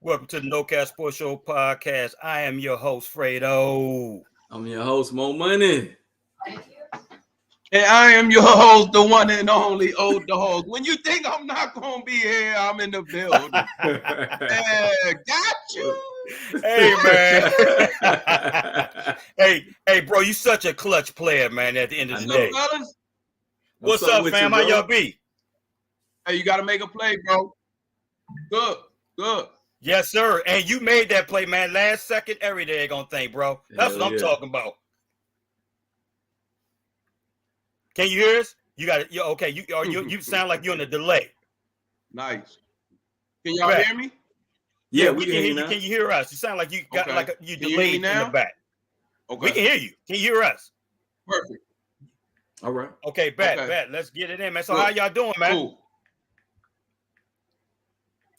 Welcome to the No Cap Sports Show podcast. I am your host, Fredo. I'm your host, Mo Money. And I am your host, the one and only Old Dog. When you think I'm not going to be here, I'm in the building. Got you. Hey, man. hey, bro, you such a clutch player, man, at the end of the day. Fellas. What's up, fam? How y'all be? Hey, you got to make a play, bro. Good. Yes, sir. And you made that play, man. Last second, every day gonna think, bro. That's what I'm talking about. Can you hear us? You got it. Okay. You sound like you're in a delay. Nice. Can y'all hear me? Yeah, we can hear you. Can you hear us? You sound like you got like you delayed in the back. Okay. We can hear you. Can you hear us? Perfect. All right. Okay, bet. Let's get it in, man. So how y'all doing, man? Cool.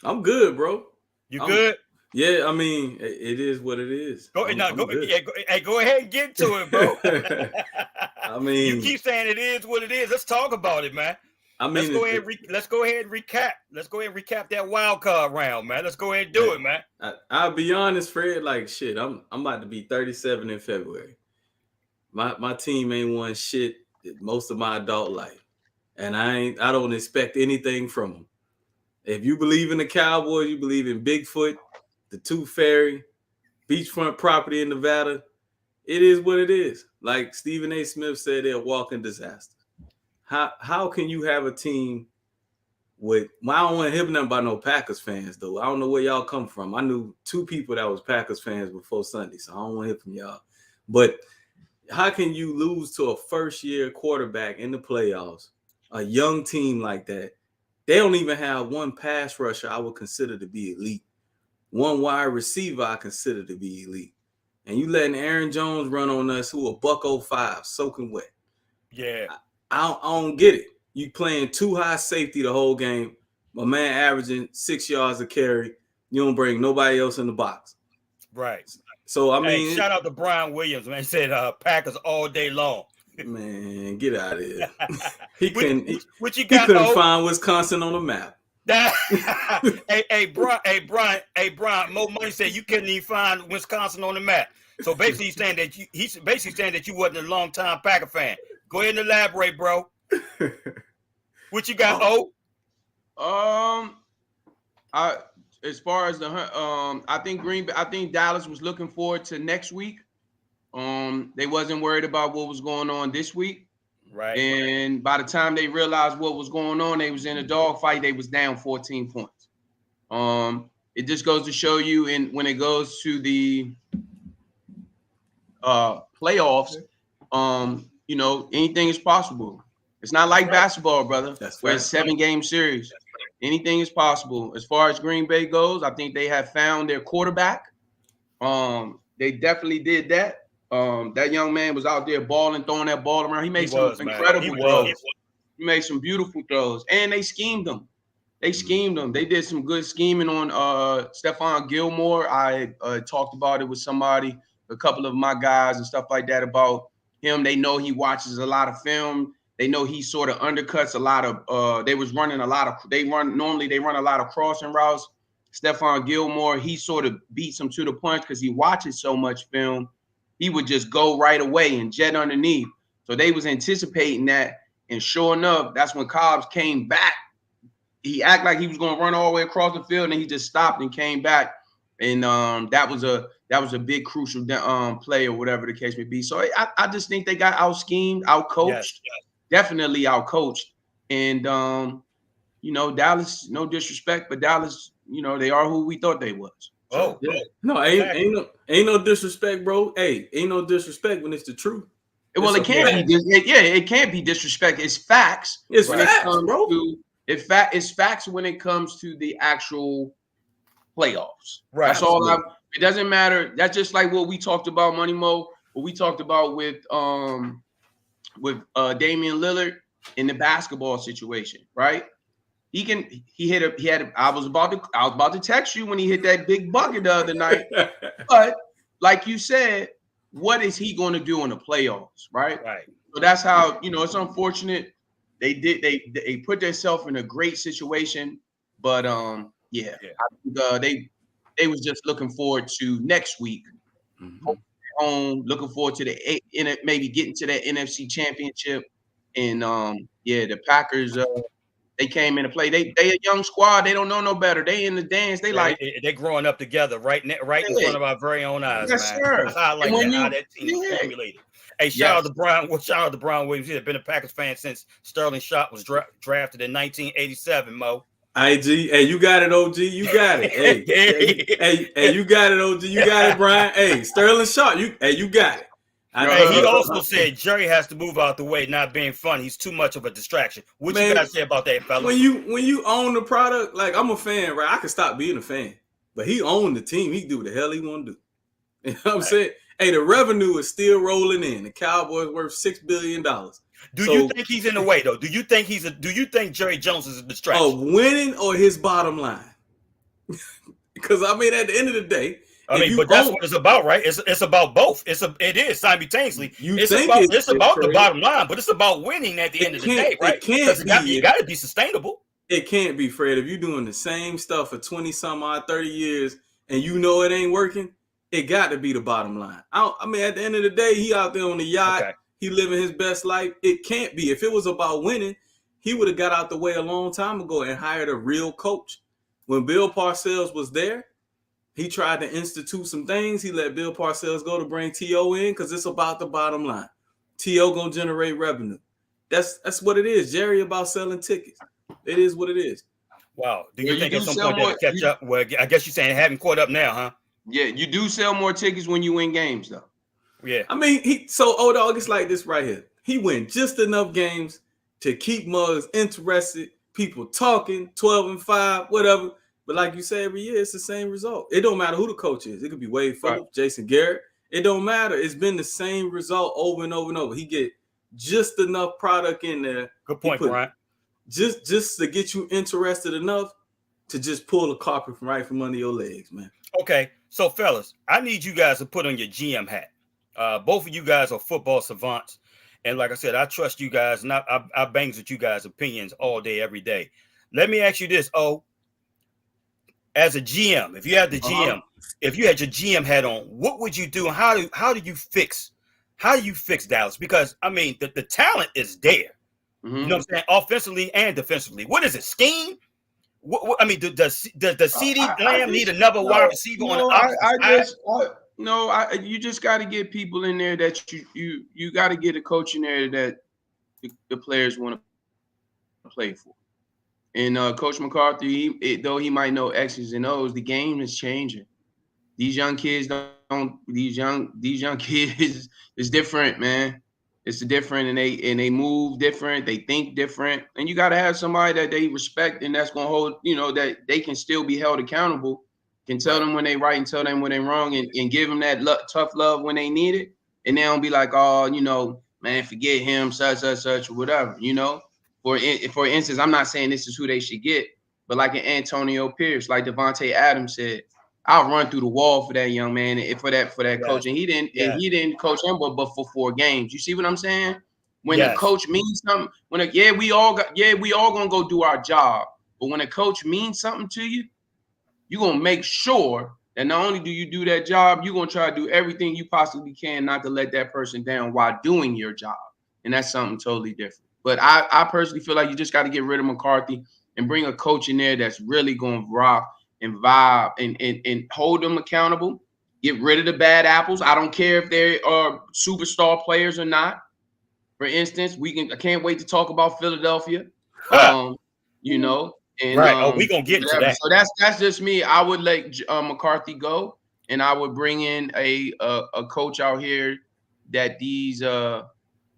I'm good, bro. You good? Yeah, I mean, it is what it is. Go ahead and get to it, bro. I mean, you keep saying it is what it is. Let's talk about it, man. I mean, let's go ahead and recap. Let's go ahead and recap that wild card round, man. Let's go ahead and do it, man. I'll be honest, Fred. Like shit, I'm about to be 37 in February. My team ain't won shit most of my adult life, and I don't expect anything from them. If you believe in the Cowboys, you believe in Bigfoot, the Tooth Fairy, beachfront property in Nevada, it is what it is. Like Stephen A. Smith said, they're a walking disaster. How can you have a team with – I don't want to hear nothing about no Packers fans, though. I don't know where y'all come from. I knew two people that was Packers fans before Sunday, so I don't want to hear from y'all. But how can you lose to a first-year quarterback in the playoffs, a young team like that? They don't even have one pass rusher I would consider to be elite. One wide receiver I consider to be elite. And you letting Aaron Jones run on us who a $105 soaking wet. Yeah. I don't get it. You playing too high safety the whole game. My man averaging 6 yards a carry. You don't bring nobody else in the box. Right. So, I mean. Shout out to Brian Williams, man. He said Packers all day long. Man, get out of here. He couldn't find Wisconsin on the map. hey, Brian. Mo Money said you couldn't even find Wisconsin on the map. So basically, he's saying that you wasn't a long time Packer fan. Go ahead and elaborate, bro. What you got, as far as I think Dallas was looking forward to next week. They wasn't worried about what was going on this week. Right. And by the time they realized what was going on, they was in a dogfight. They was down 14 points. It just goes to show you when it goes to the playoffs, anything is possible. It's not like basketball, brother. Where it's 7-game series. Anything is possible. As far as Green Bay goes, I think they have found their quarterback. They definitely did that. That young man was out there balling, throwing that ball around. He made some incredible throws. He made some beautiful throws, and they schemed them. They did some good scheming on Stephon Gilmore. I talked about it with somebody, a couple of my guys and stuff like that about him. They know he watches a lot of film. They know he sort of undercuts a lot of. They run a lot of crossing routes. Stephon Gilmore, he sort of beats him to the punch because he watches so much film. He would just go right away and jet underneath. So they was anticipating that. And sure enough, that's when Cobbs came back. He acted like he was going to run all the way across the field, and he just stopped and came back. And that was a big crucial play or whatever the case may be. So I just think they got out-schemed, out-coached, definitely out-coached. And, Dallas, no disrespect, but Dallas, they are who we thought they was. Oh, yeah. No, ain't no disrespect, bro. Hey, ain't no disrespect when it's the truth. Well, it can't be. It can't be disrespect. It's facts. It's facts, bro. It's facts when it comes to the actual playoffs. Right. That's all. It doesn't matter. That's just like what we talked about, Money Mo. What we talked about with Damian Lillard in the basketball situation, right? I was about to text you when he hit that big bucket the other night. But like you said, what is he going to do in the playoffs, right? Right. So that's how, it's unfortunate. They put themselves in a great situation, but I think They was just looking forward to next week. Home, looking forward to maybe getting to that NFC Championship. And the Packers, they came in to play. They a young squad. They don't know no better. They in the dance. They growing up together right in front of our very own eyes, yes, man. Sir. I like how that team was formulated. Hey, shout out to Brian. Well, shout out to Brian Williams. He's been a Packers fan since Sterling Sharp was drafted in 1987. Mo. IG, hey, you got it, OG. You got it. Hey, you got it, OG. You got it, Brian. Hey, Sterling Sharp, you got it. He also said Jerry has to move out the way, not being funny. He's too much of a distraction. What you guys say about that, fellas? When you own the product, like I'm a fan, right? I can stop being a fan, but he owned the team. He do what the hell he want to do. You know what I'm saying? Hey, the revenue is still rolling in. The Cowboys worth $6 billion. Do you think he's in the way though? Do you think Jerry Jones is a distraction? Oh, winning or his bottom line? Because I mean, at the end of the day, but that's what it's about, right? It's about both. It is simultaneously. It's about the bottom line, but it's about winning at the end of the day, right? You got to be sustainable. It can't be, Fred. If you're doing the same stuff for 20 some odd 30 years and you know it ain't working, it got to be the bottom line. I mean, at the end of the day, he out there on the yacht. Okay. He living his best life. It can't be. If it was about winning, he would have got out the way a long time ago and hired a real coach. When Bill Parcells was there, he tried to institute some things. He let Bill Parcells go to bring T.O. in because it's about the bottom line. T.O. gonna generate revenue. That's what it is. Jerry about selling tickets. It is what it is. Wow. Do you think at some point they'll catch up? Well, I guess you're saying it haven't caught up now, huh? Yeah, you do sell more tickets when you win games, though. Yeah. I mean, old dog, it's like this right here. He win just enough games to keep mugs interested, people talking, 12-5, whatever. But like you say, every year it's the same result. It don't matter who the coach is. It could be Wade Phillips, Jason Garrett. It don't matter. It's been the same result over and over and over. He get just enough product in there. Good point, Brian. Just to get you interested enough to just pull the carpet from under your legs, man. Okay, so fellas, I need you guys to put on your GM hat. Both of you guys are football savants. And like I said, I trust you guys, and I bangs with you guys' opinions all day, every day. Let me ask you this, as a GM, if you had the GM, if you had your GM hat on, what would you do? How do you fix Dallas? Because I mean, the talent is there. Mm-hmm. You know what I'm saying? Offensively and defensively. What is it? Scheme? I mean, does CeeDee Lamb need another wide receiver on the opposite? You just got to get people in there that you got to get a coach in there that the players want to play for. And Coach McCarthy, though he might know X's and O's, the game is changing. These young kids these young kids is different, man. It's different, and they move different, they think different, and you got to have somebody that they respect and that's gonna hold, that they can still be held accountable, can tell them when they right and tell them when they wrong, and give them that tough love when they need it, and they don't be like, man, forget him, such or whatever, For instance, I'm not saying this is who they should get, but like an Antonio Pierce, like Devontae Adams said, I'll run through the wall for that young man and for that coach. And he didn't coach him but for 4 games. You see what I'm saying? When the coach means something, we all gonna go do our job. But when a coach means something to you, you're gonna make sure that not only do you do that job, you're gonna try to do everything you possibly can not to let that person down while doing your job. And that's something totally different. But I personally feel like you just got to get rid of McCarthy and bring a coach in there that's really going to rock and vibe and hold them accountable. Get rid of the bad apples. I don't care if they are superstar players or not. For instance, I can't wait to talk about Philadelphia. And right. We're going to get to that. So that's just me. I would let McCarthy go, and I would bring in a coach out here that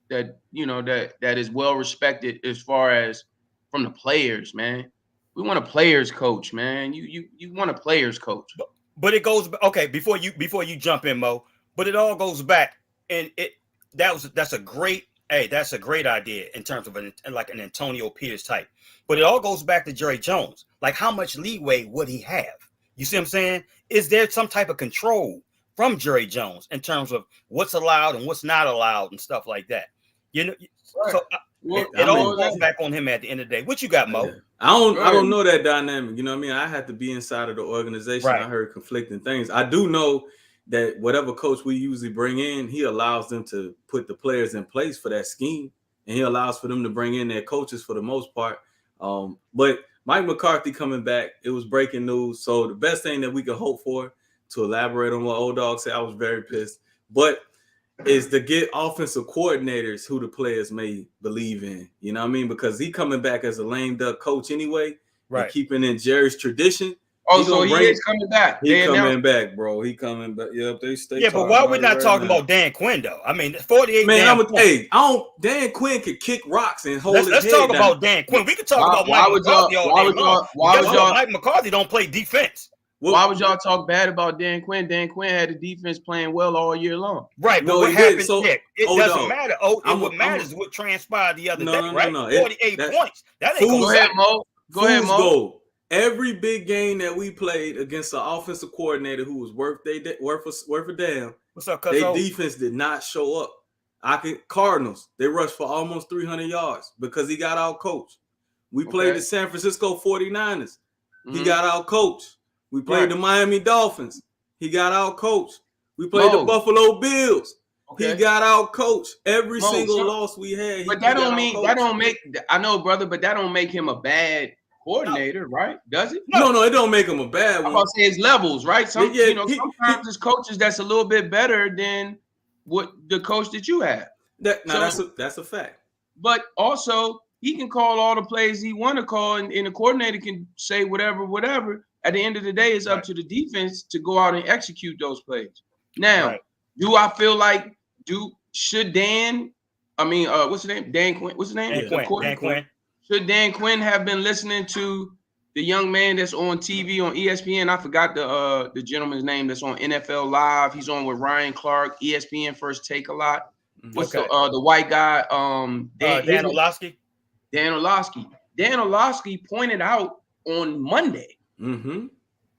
that is well respected as far as from the players, man. We want a players coach, man. You want a players coach. But it goes before you jump in, Mo. But it all goes back, and that's a great idea in terms of an Antonio Pierce type. But it all goes back to Jerry Jones. Like, how much leeway would he have? You see what I'm saying? Is there some type of control from Jerry Jones in terms of what's allowed and what's not allowed and stuff like that? Right. So it all falls back on him at the end of the day. What you got, Mo? I don't know that dynamic. You know what I mean? I had to be inside of the organization. Right. I heard conflicting things. I do know that whatever coach we usually bring in, he allows them to put the players in place for that scheme, and he allows for them to bring in their coaches for the most part. But Mike McCarthy coming back, it was breaking news. So the best thing that we could hope for, to elaborate on what Old Dog said, I was very pissed, but is to get offensive coordinators who the players may believe in. You know what I mean? Because he coming back as a lame duck coach anyway, right? And keeping in Jerry's tradition. So he is coming back. He coming back, bro. He coming back. Yep, they stay. Yeah, but why we're not talking about Dan Quinn though? I mean, 48. Man, Dan Quinn could kick rocks and hold. Let's talk about Dan Quinn. We could talk about Mike McCarthy all day long. Mike McCarthy don't play defense. Why would y'all talk bad about Dan Quinn? Dan Quinn had the defense playing well all year long. Right, but what happened, Nick? It doesn't matter. What matters is what transpired the other day, right? 48 points. That ain't go ahead, Mo. Go ahead, Mo. Every big game that we played against an offensive coordinator who was worth a damn. What's up, their defense did not show up. Cardinals, they rushed for almost 300 yards because he got out coached. We played the San Francisco 49ers. He got out coached. We played the Miami Dolphins. He got out coached. We played the Buffalo Bills. He got out coached. Every single loss we had. But that don't make. I know, brother, but that don't make him a bad coordinator, right? Does it? No, it don't make him a bad one. I'm about to say his levels, right? Sometimes there's coaches that's a little bit better than what the coach that you have. That's a fact. But also, he can call all the plays he want to call, and the coordinator can say whatever. At the end of the day, it's up to the defense to go out and execute those plays. Now, do I feel like should Dan? I mean, what's his name? Dan Quinn. What's his name? Dan Quinn. Should Dan Quinn have been listening to the young man that's on TV on ESPN? I forgot the gentleman's name that's on NFL Live. He's on with Ryan Clark, ESPN First Take a lot. What's the white guy? Dan Orlovsky. Dan Orlovsky. Dan Orlovsky pointed out on Monday.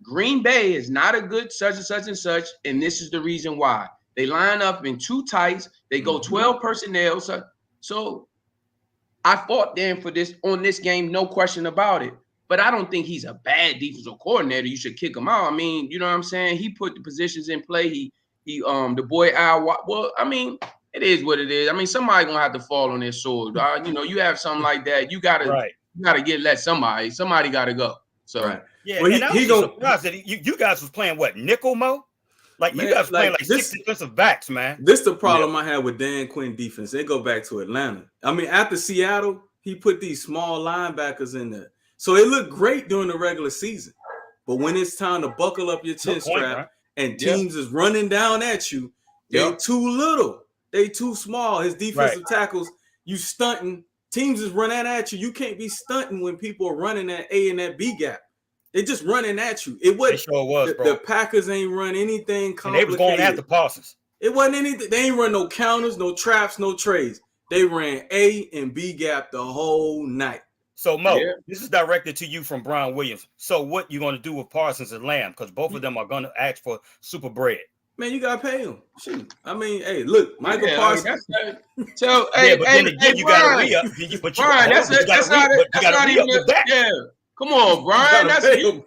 Green Bay is not a good such and such and such, and this is the reason why. They line up in two tights. They go 12 personnel. So I fought Dan for this on this game, no question about it. But I don't think he's a bad defensive coordinator. You should kick him out. I mean, you know what I'm saying? He put the positions in play. He the boy Al. Well, I mean, it is what it is. I mean, somebody gonna have to fall on their sword. You have something like that. You gotta let somebody gotta go. So yeah, well, and I was surprised that you guys was playing what, nickel, Mo? Like, man, you guys playing like 6 defensive backs, man. This the problem I had with Dan Quinn defense. They go back to Atlanta. I mean, after Seattle, he put these small linebackers in there. So it looked great during the regular season. But when it's time to buckle up your chin strap and teams is running down at you, they too little. They too small. His defensive tackles, you stunting. Teams is running at you. You can't be stunting when people are running that A and that B gap. They just running at you. It wasn't. Sure was, the Packers ain't run anything complicated. And they was going after passes. It wasn't anything. They ain't run no counters, no traps, no trades. They ran A and B gap the whole night. So Mo, this is directed to you from Brian Williams. So what you going to do with Parsons and Lamb? Because both of them are going to ask for super bread. Man, you gotta pay him. Shoot. I mean, hey, look, Michael Parsons. So, but then again, you got to re-up. Brian, that's not even with Dak. Yeah. Come on, Brian.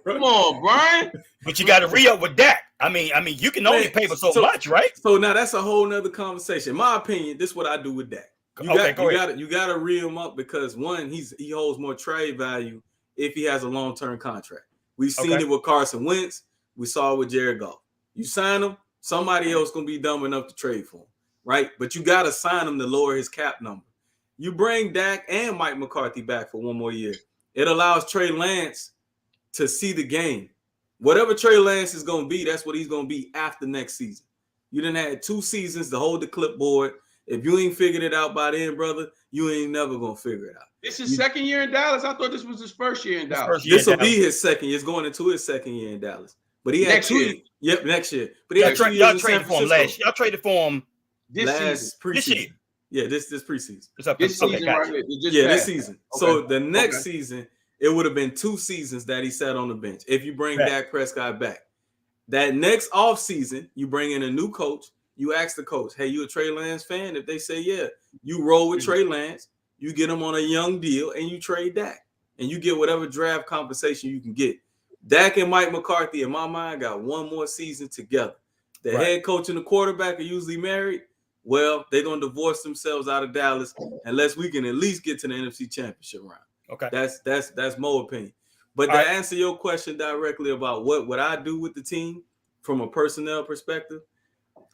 Come on, Brian. But you got to re-up with Dak. I mean, you can only pay for so much, right? So now that's a whole nother conversation. In my opinion, this is what I do with Dak. You got to re him up because one, he holds more trade value if he has a long-term contract. We've seen it with Carson Wentz. We saw it with Jared Goff. You sign him, somebody else gonna be dumb enough to trade for him, right? But you got to sign him to lower his cap number. You bring Dak and Mike McCarthy back for one more year. It allows Trey Lance to see the game. Whatever Trey Lance is gonna be, that's what he's gonna be after next season. You done had 2 seasons to hold the clipboard. If you ain't figured it out by then, brother, you ain't never gonna figure it out. This is second year in Dallas. I thought this was his first year in Dallas. This will be his second year. It's going into his second year in Dallas. But he had next year. Yep, next year. But he had 2 years y'all traded for him last year. Y'all traded for him this preseason. Yeah, this preseason. This season right here. This season. Okay. So the next season, it would have been 2 seasons that he sat on the bench. If you bring Dak Prescott back, that next off season, you bring in a new coach. You ask the coach, "Hey, you a Trey Lance fan?" If they say yeah, you roll with Trey Lance. You get him on a young deal, and you trade Dak. and you get whatever draft compensation you can get. Dak and Mike McCarthy, in my mind, got one more season together. The head coach and the quarterback are usually married. Well, they're going to divorce themselves out of Dallas unless we can at least get to the NFC Championship round. Okay. That's my opinion. But to answer your question directly about what I do with the team from a personnel perspective,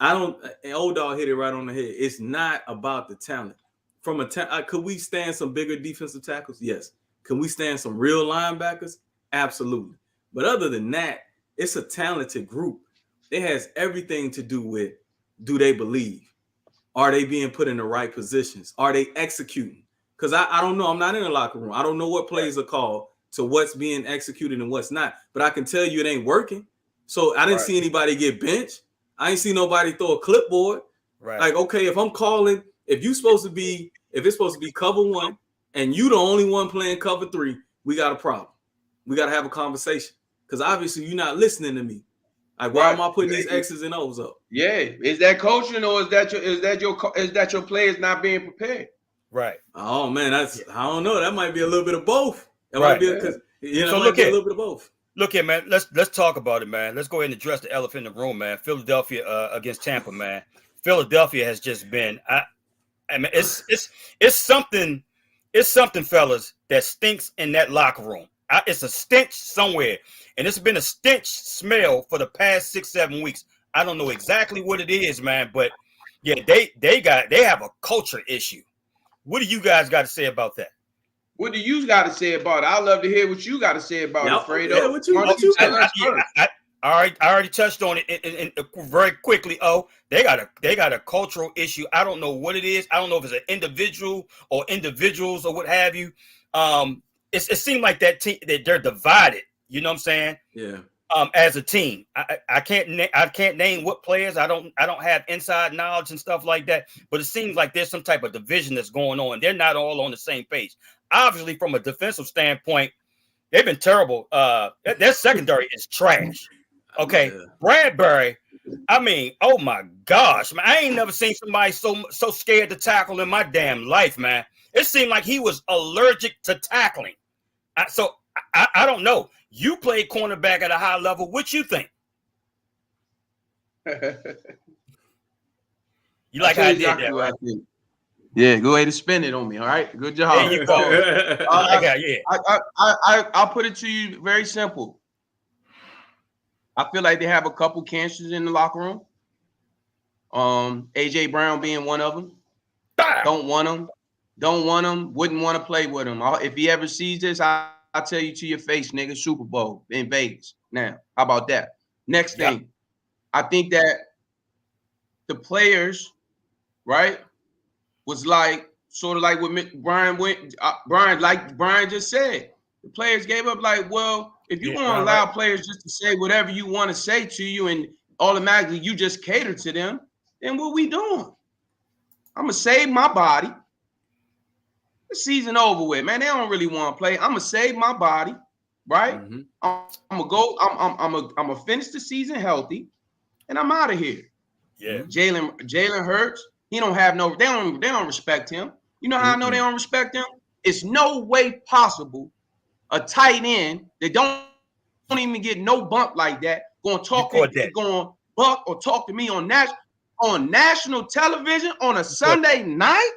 and Old Dog hit it right on the head. It's not about the talent. Could we stand some bigger defensive tackles? Yes. Can we stand some real linebackers? Absolutely. But other than that, it's a talented group. It has everything to do with, do they believe? Are they being put in the right positions? Are they executing? Because I don't know. I'm not in the locker room. I don't know what plays are called to what's being executed and what's not. But I can tell you it ain't working. So I didn't see anybody get benched. I ain't see nobody throw a clipboard. Right. Like, okay, if I'm calling, if it's supposed to be cover 1 and you the only one playing cover 3, we got a problem. We got to have a conversation. Because obviously you're not listening to me. Like, why am I putting these X's and O's up? Yeah, is that coaching or is that your players not being prepared? Right. Oh man, I don't know. That might be a little bit of both. That might be because a little bit of both. Look here, man. Let's talk about it, man. Let's go ahead and address the elephant in the room, man. Philadelphia against Tampa, man. Philadelphia has just been. I mean, it's something, fellas, that stinks in that locker room. It's a stench somewhere. And it's been a stench smell for the past 6-7 weeks. I don't know exactly what it is, man, but yeah, they have a culture issue. What do you guys got to say about that? What do you got to say about it? I'd love to hear what you got to say about it, Fredo. Yeah, what you I already touched on it very quickly. Oh, they got a cultural issue. I don't know what it is. I don't know if it's an individual or individuals or what have you. It seemed like that they're divided. You know what I'm saying? Yeah. As a team, I can't name what players. I don't have inside knowledge and stuff like that. But it seems like there's some type of division that's going on. They're not all on the same page. Obviously, from a defensive standpoint, they've been terrible. Their secondary is trash. Okay, Bradbury. I mean, oh my gosh, man! I ain't never seen somebody so scared to tackle in my damn life, man. It seemed like he was allergic to tackling. I don't know. You played cornerback at a high level. What you think? You like how I did that, right? Yeah, go ahead and spin it on me. All right, good job. There you go. I'll put it to you very simple. I feel like they have a couple cancers in the locker room. AJ Brown being one of them. Don't want him. Wouldn't want to play with him. If he ever sees this, I'll tell you to your face, nigga, Super Bowl in Vegas. Now, how about that? Next thing, I think that the players, right, was like sort of like what Brian like Brian just said. The players gave up like, well, if you want to allow players just to say whatever you want to say to you and automatically you just cater to them, then what we doing? I'm going to save my body. The season over with, man. They don't really want to play. I'm gonna save my body, right? Mm-hmm. I'm gonna go. I'm gonna finish the season healthy, and I'm out of here. Yeah. Jalen Hurts. He don't have no. They don't respect him. You know how I know they don't respect him? It's no way possible a tight end that don't even get no bump like that going buck or talk to me on national television on a Sunday night.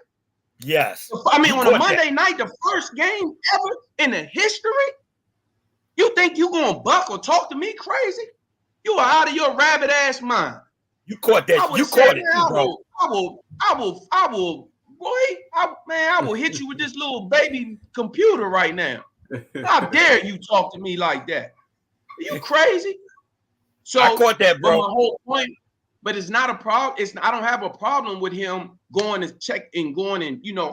Yes. I mean, on a Monday night, the first game ever in the history, you think you gonna buck or talk to me crazy? You are out of your rabbit ass mind. You caught that. You caught it, bro. I will, boy. I will hit you with this little baby computer right now. How dare you talk to me like that? Are you crazy? So I caught that, bro. My whole point. But it's not a problem. I don't have a problem with him going and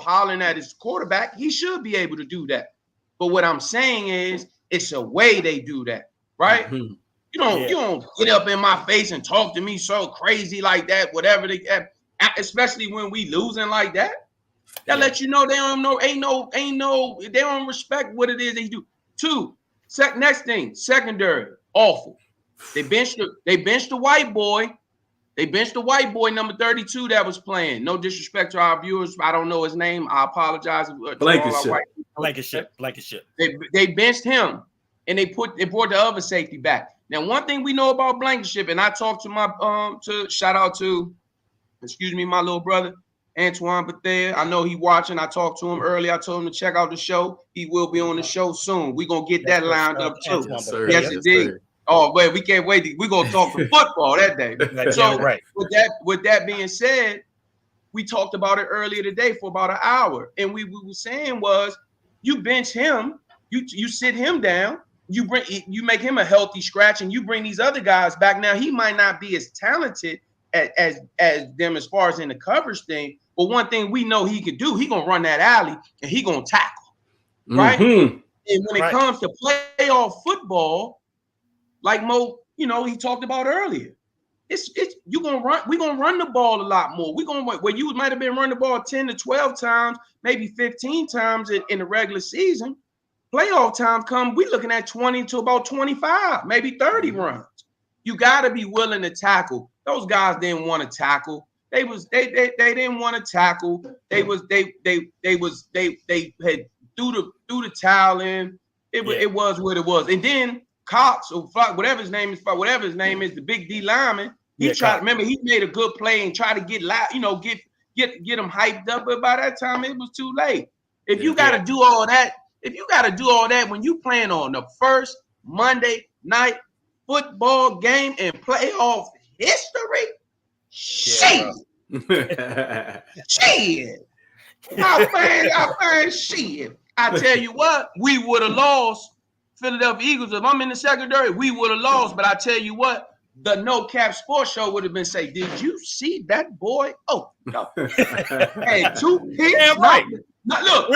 hollering at his quarterback. He should be able to do that. But what I'm saying is, it's a way they do that, right? Mm-hmm. You don't get up in my face and talk to me so crazy like that. Whatever especially when we losing like that. That lets you know they don't know. They don't respect what it is they do. Next thing, secondary, awful. They benched the white boy. They benched the white boy, number 32, that was playing. No disrespect to our viewers. I don't know his name. I apologize. Blankenship. Blankenship. They benched him, and they brought the other safety back. Now, one thing we know about Blankenship, and I talked to my shout out to, my little brother Antoine Bethea. I know he watching. I talked to him earlier. I told him to check out the show. He will be on the show soon. We're gonna get that lined up too. Yes, indeed. Oh, wait, we can't wait. We're gonna talk to football that day. So with that being said, we talked about it earlier today for about an hour. And we were saying was you bench him, you sit him down, you make him a healthy scratch, and you bring these other guys back. Now he might not be as talented as them as far as in the coverage thing, but one thing we know he could do, he gonna run that alley and he gonna tackle, right? And when it comes to playoff football, like Mo, he talked about earlier, we're gonna run the ball a lot more. We're gonna where you might have been running the ball 10 to 12 times, maybe 15 times in the regular season. Playoff time come, we looking at 20 to about 25, maybe 30 runs. You got to be willing to tackle. Those guys didn't want to tackle. They didn't want to tackle. They had threw the towel in. It was what it was. And then Cox or whatever his name is, the big D lineman. He made a good play and tried to get loud, get him hyped up. But by that time, it was too late. If you got to do all that when you playing on the first Monday night football game in playoff history, shit. I tell you what, we would have lost. Philadelphia Eagles, if I'm in the secondary, we would have lost. But I tell you what, the No Cap Sports Show would have been say, did you see that boy? Oh, no. Hey, 2 picks. Damn right. Look,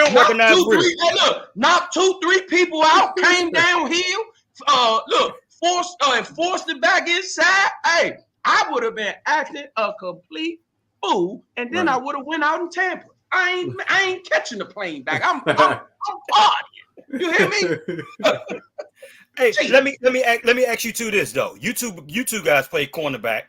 knocked 2-3 people out, came downhill. Forced it back inside. Hey, I would have been acting a complete fool, and then I would have went out in Tampa. I ain't catching the plane back. I'm partying. You hear me? Hey, let me ask you two this though. You two guys play cornerback.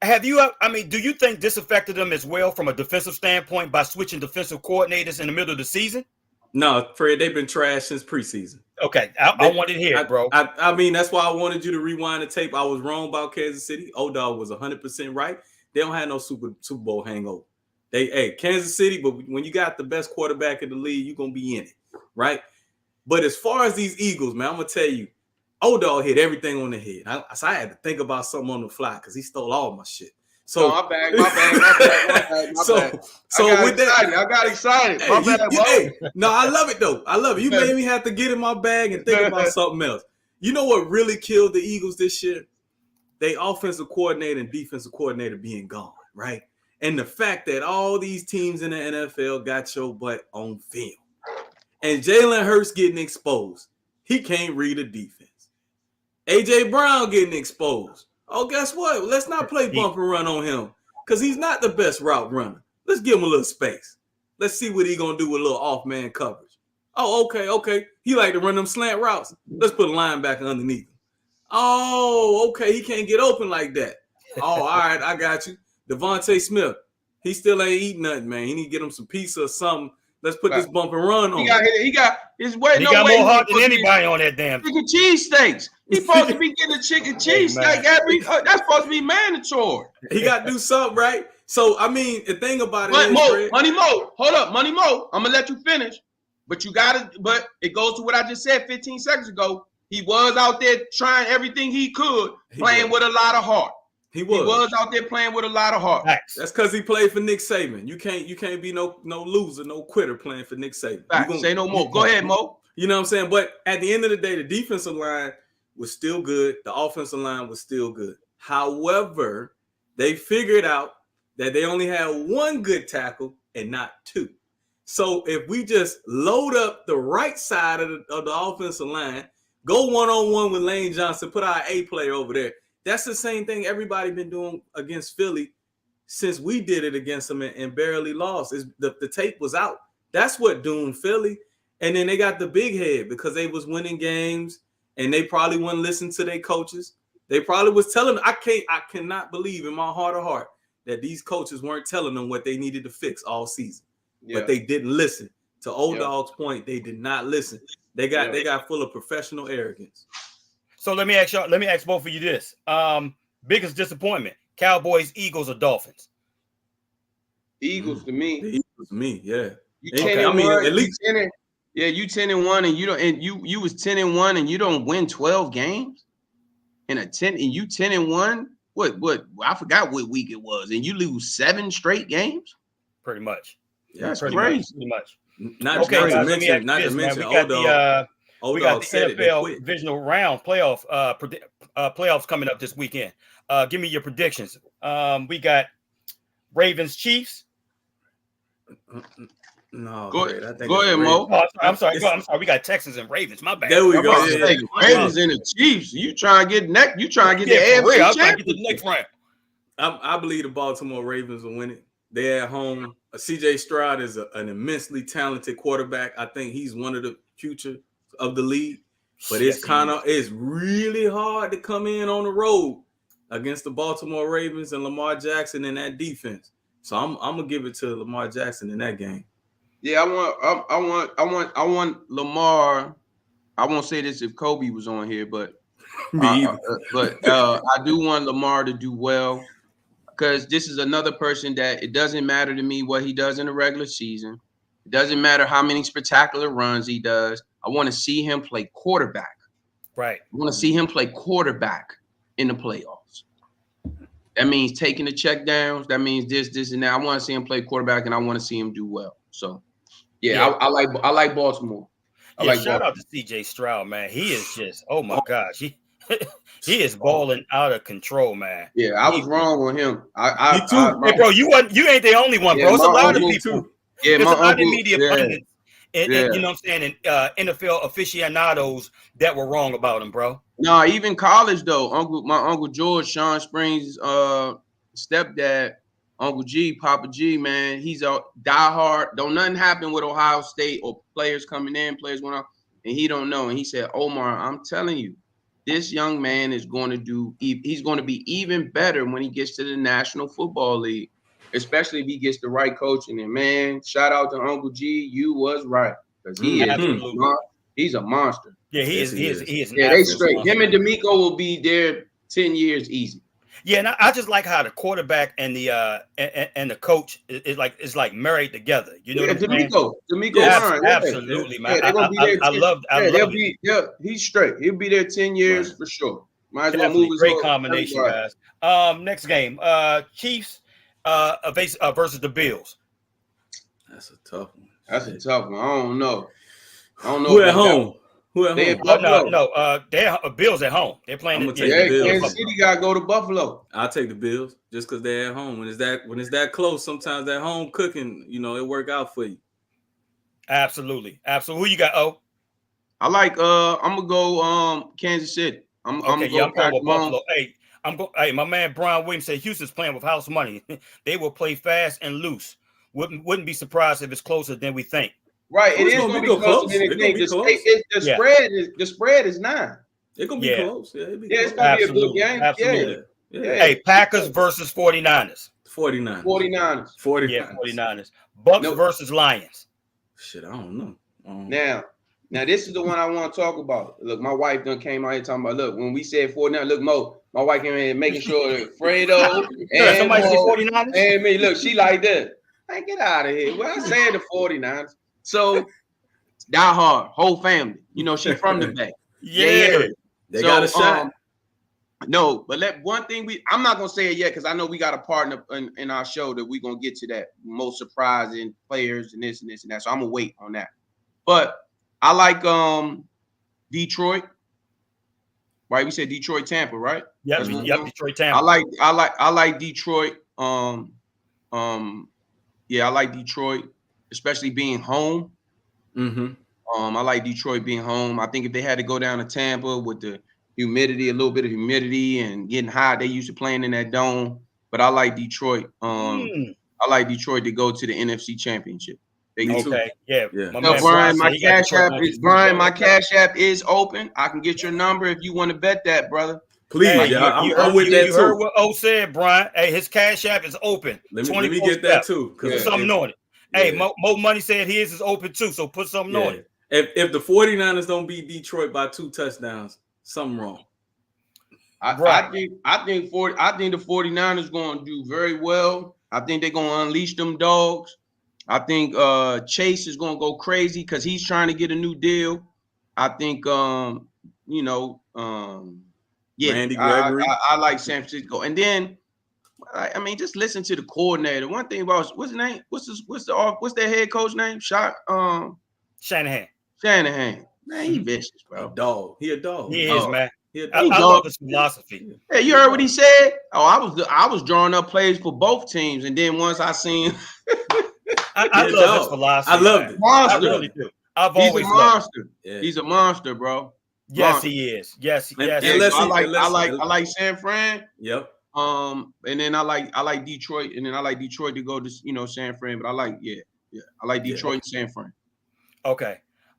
Do you think this affected them as well from a defensive standpoint by switching defensive coordinators in the middle of the season? No, Fred, they've been trash since preseason. Okay, I wanted to hear it, bro. That's why I wanted you to rewind the tape. I was wrong about Kansas City. O-Dog was 100% right. They don't have no Super Bowl hangover. Kansas City, but when you got the best quarterback in the league, you're going to be in it, right? But as far as these Eagles, man, I'm going to tell you, O-Dog hit everything on the head. I had to think about something on the fly because he stole all my shit. So my bad. I got excited. My bad. No, I love it though. I love it. You made me have to get in my bag and think about something else. You know what really killed the Eagles this year? They offensive coordinator and defensive coordinator being gone, right? And the fact that all these teams in the NFL got your butt on film. And Jalen Hurts getting exposed. He can't read a defense. A.J. Brown getting exposed. Oh, guess what? Let's not play bump and run on him because he's not the best route runner. Let's give him a little space. Let's see what he's going to do with a little off-man coverage. Oh, okay. He like to run them slant routes. Let's put a linebacker underneath him. Oh, okay. He can't get open like that. Oh, all right. I got you. Devontae Smith. He still ain't eating nothing, man. He need to get him some pizza or something. Let's put this bump and run on. He got more heart than anybody on that damn chicken cheesesteaks. He's supposed to be getting a chicken cheesesteak that's supposed to be mandatory. He got to do something, right? So the thing about it is, Money Mo, hold up, Money Mo. I'm gonna let you finish, but it goes to what I just said 15 seconds ago. He was out there trying everything he could, playing with a lot of heart. He was out there playing with a lot of heart. Facts. That's because he played for Nick Saban. You can't be no loser, no quitter playing for Nick Saban. Say no more. Go ahead, Mo. You know what I'm saying? But at the end of the day, the defensive line was still good. The offensive line was still good. However, they figured out that they only had one good tackle and not two. So if we just load up the right side of the offensive line, go one-on-one with Lane Johnson, put our A player over there. That's the same thing everybody been doing against Philly since we did it against them and barely lost. The tape was out. That's what doomed Philly. And then they got the big head because they was winning games and they probably wouldn't listen to their coaches. They probably was telling them, I cannot believe in my heart of heart that these coaches weren't telling them what they needed to fix all season. Yeah. But they didn't listen. To Old Dog's point, they did not listen. They got full of professional arrogance. So let me ask both of you this. Biggest disappointment: Cowboys, Eagles, or Dolphins? Eagles to me. The Eagles to me, yeah. You 10-1, at least you 10-1 and you don't, and you was 10-1 and you don't win 12 games in a 10 and you 10-1. What I forgot what week it was, and you lose 7 straight games. Pretty much. Yeah, that's pretty crazy. Much. Not to mention, we got the NFL divisional round playoffs coming up this weekend. Give me your predictions. We got Ravens, Chiefs. No, go ahead, Mo. Oh, I'm sorry. We got Texans and Ravens. My bad. There we go. Ravens and the Chiefs. You trying to get the AFC championship? I believe the Baltimore Ravens will win it. They're at home. CJ Stroud is an immensely talented quarterback. I think he's one of the future of the league. But it's really hard to come in on the road against the Baltimore Ravens and Lamar Jackson in that defense. So I'm gonna give it to Lamar Jackson in that game. Yeah, I want Lamar. I won't say this if Kobe was on here, but I do want Lamar to do well, because this is another person that it doesn't matter to me what he does in the regular season. It doesn't matter how many spectacular runs he does. I want to see him play quarterback. Right. I want to see him play quarterback in the playoffs. That means taking the check downs. That means this, and that. I want to see him play quarterback, and I want to see him do well. So, I like Baltimore. Shout out to CJ Stroud, man. He is just, oh my gosh, he is balling out of control, man. Yeah, I was wrong on him. Me too. Hey, bro, you ain't the only one, bro. It's a lot of people. Yeah, there's a lot of media pundits and you know what I'm saying, and NFL aficionados that were wrong about him, bro. No, even college though. My uncle George, Sean Springs' stepdad, Uncle G, Papa G, man, he's a diehard. Don't nothing happen with Ohio State or players coming in, players going out, and he don't know. And he said, Omar, I'm telling you, this young man is going to do. He's going to be even better when he gets to the National Football League, especially if he gets the right coaching. And man, shout out to Uncle G, you was right, because he's a monster. Yeah, he is. Yeah, they straight. Monster. Him and D'Amico will be there 10 years easy. Yeah, and I just like how the quarterback and the coach is like married together. You know what I'm saying? D'Amico, absolutely, man. Yeah, they're gonna be there. I love it. He's straight. He'll be there 10 years for sure. Might as well move his great combination, guys. Next game, Chiefs versus the Bills. That's a tough one. I don't know. Who at home? Who at home? They're Bills at home. They're playing. Kansas City gotta go to Buffalo. I'll take the Bills just because they're at home. When it's that close, sometimes that home cooking, it work out for you. Absolutely. Who you got? Oh, I like. I'm gonna go Kansas City. I'm going with Buffalo. Hey, my man Brian Williams said Houston's playing with house money. They will play fast and loose. Wouldn't be surprised if it's closer than we think. Right, it is going to be closer than they think. The spread is 9. It's going to be close. Yeah, it's going to be a good game. Absolutely. Yeah. Hey, Packers versus 49ers. 49ers. Yeah, 49ers. Bucks versus Lions. Shit, I don't know. Now this is the one I want to talk about. Look, my wife done came out here talking about, look, when we said 49ers, look, Mo, my wife came in making sure that Fredo and somebody say 49ers? And me, look, she like that. Hey, get out of here. Well, I said the 49ers. So, die hard, whole family. She from the Bay. Yeah. They got a shot. No, but one thing I'm not gonna say it yet because I know we got a partner in our show that we're gonna get to that most surprising players and this and that. So I'm gonna wait on that. But I like Detroit. Right? We said Detroit, Tampa, right? Yep, Detroit, Tampa. I like Detroit. I like Detroit. Especially being home. Mm-hmm. I like Detroit being home. I think if they had to go down to Tampa with the humidity, a little bit of humidity and getting hot, they used to playing in that dome. But I like Detroit. I like Detroit to go to the NFC Championship. Okay. Yeah. No, Brian, my Cash App is open. I can get your number if you want to bet that, brother. Please, I'm with that too. You heard what O said, Brian. Hey, his Cash App is open. Let me get that too. There's something on it. Hey, Mo Money said his is open too, so put something on it. If the 49ers don't beat Detroit by 2 touchdowns, something wrong. I think the 49ers going to do very well. I think they're going to unleash them dogs. I think Chase is going to go crazy because he's trying to get a new deal. I think Randy Gregory. I like San Francisco. And then I mean, just listen to the coordinator. One thing about what's his name? What's their head coach name? Shanahan. Man, he vicious, bro. He a dog. He is, man. I love his philosophy. Yeah, you heard what he said? Oh, I was drawing up plays for both teams, and then once I seen I love his philosophy. I loved it. Monster. I really do. He's a monster. Yeah. He's a monster, bro. Yes, monster. He is. Yes. I like San Fran. Yep. And then I like Detroit, and then I like Detroit to go to San Fran, but I like I like Detroit and San Fran. Okay.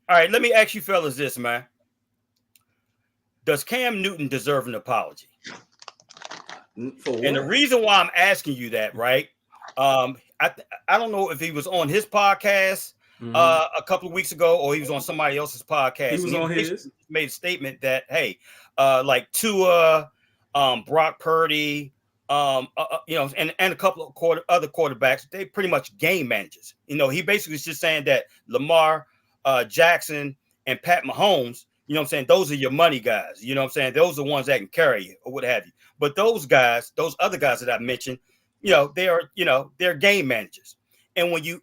All right, let me ask you fellas this, man. Does Cam Newton deserve an apology? For what? And the reason why I'm asking you that, right? I don't know if he was on his podcast a couple of weeks ago or he was on somebody else's podcast. He was on his. Made a statement that, hey, like Tua, Brock Purdy, and a couple of other quarterbacks, they pretty much game managers. He basically is just saying that Lamar, Jackson, and Pat Mahomes, those are your money guys. Those are the ones that can carry you or what have you. But those other guys that I mentioned, they're game managers. And when you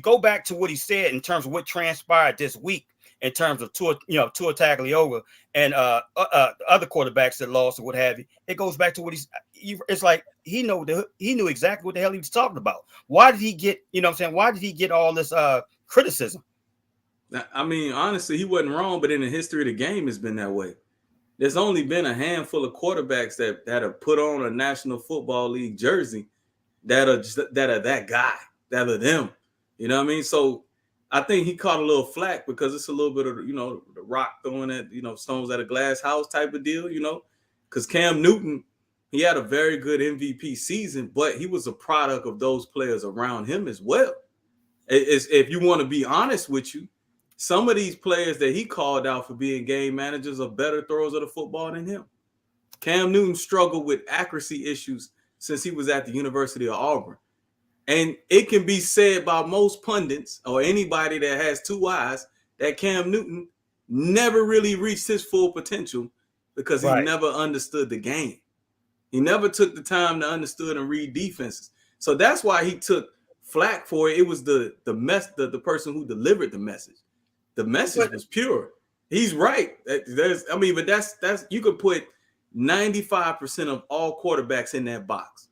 go back to what he said in terms of what transpired this week, in terms of Tua Tagovailoa and other quarterbacks that lost or what have you, it goes back to what it's like he knew exactly what the hell he was talking about. Why did he get, why did he get all this criticism? I mean, honestly, he wasn't wrong, but in the history of the game, it's been that way. There's only been a handful of quarterbacks that have put on a National Football League jersey that are that guy, that are them. You know what I mean? So I think he caught a little flack because it's a little bit of, the rock throwing at, stones at a glass house type of deal, because Cam Newton, he had a very good MVP season, but he was a product of those players around him as well. If you want to be honest with you, some of these players that he called out for being game managers are better throwers of the football than him. Cam Newton struggled with accuracy issues since he was at the University of Auburn. And it can be said by most pundits or anybody that has two eyes that Cam Newton never really reached his full potential because he never understood the game. He never took the time to understand and read defenses. So that's why he took flack for it. It was the person who delivered the message. The message was pure. He's right. But that's you could put 95% of all quarterbacks in that box.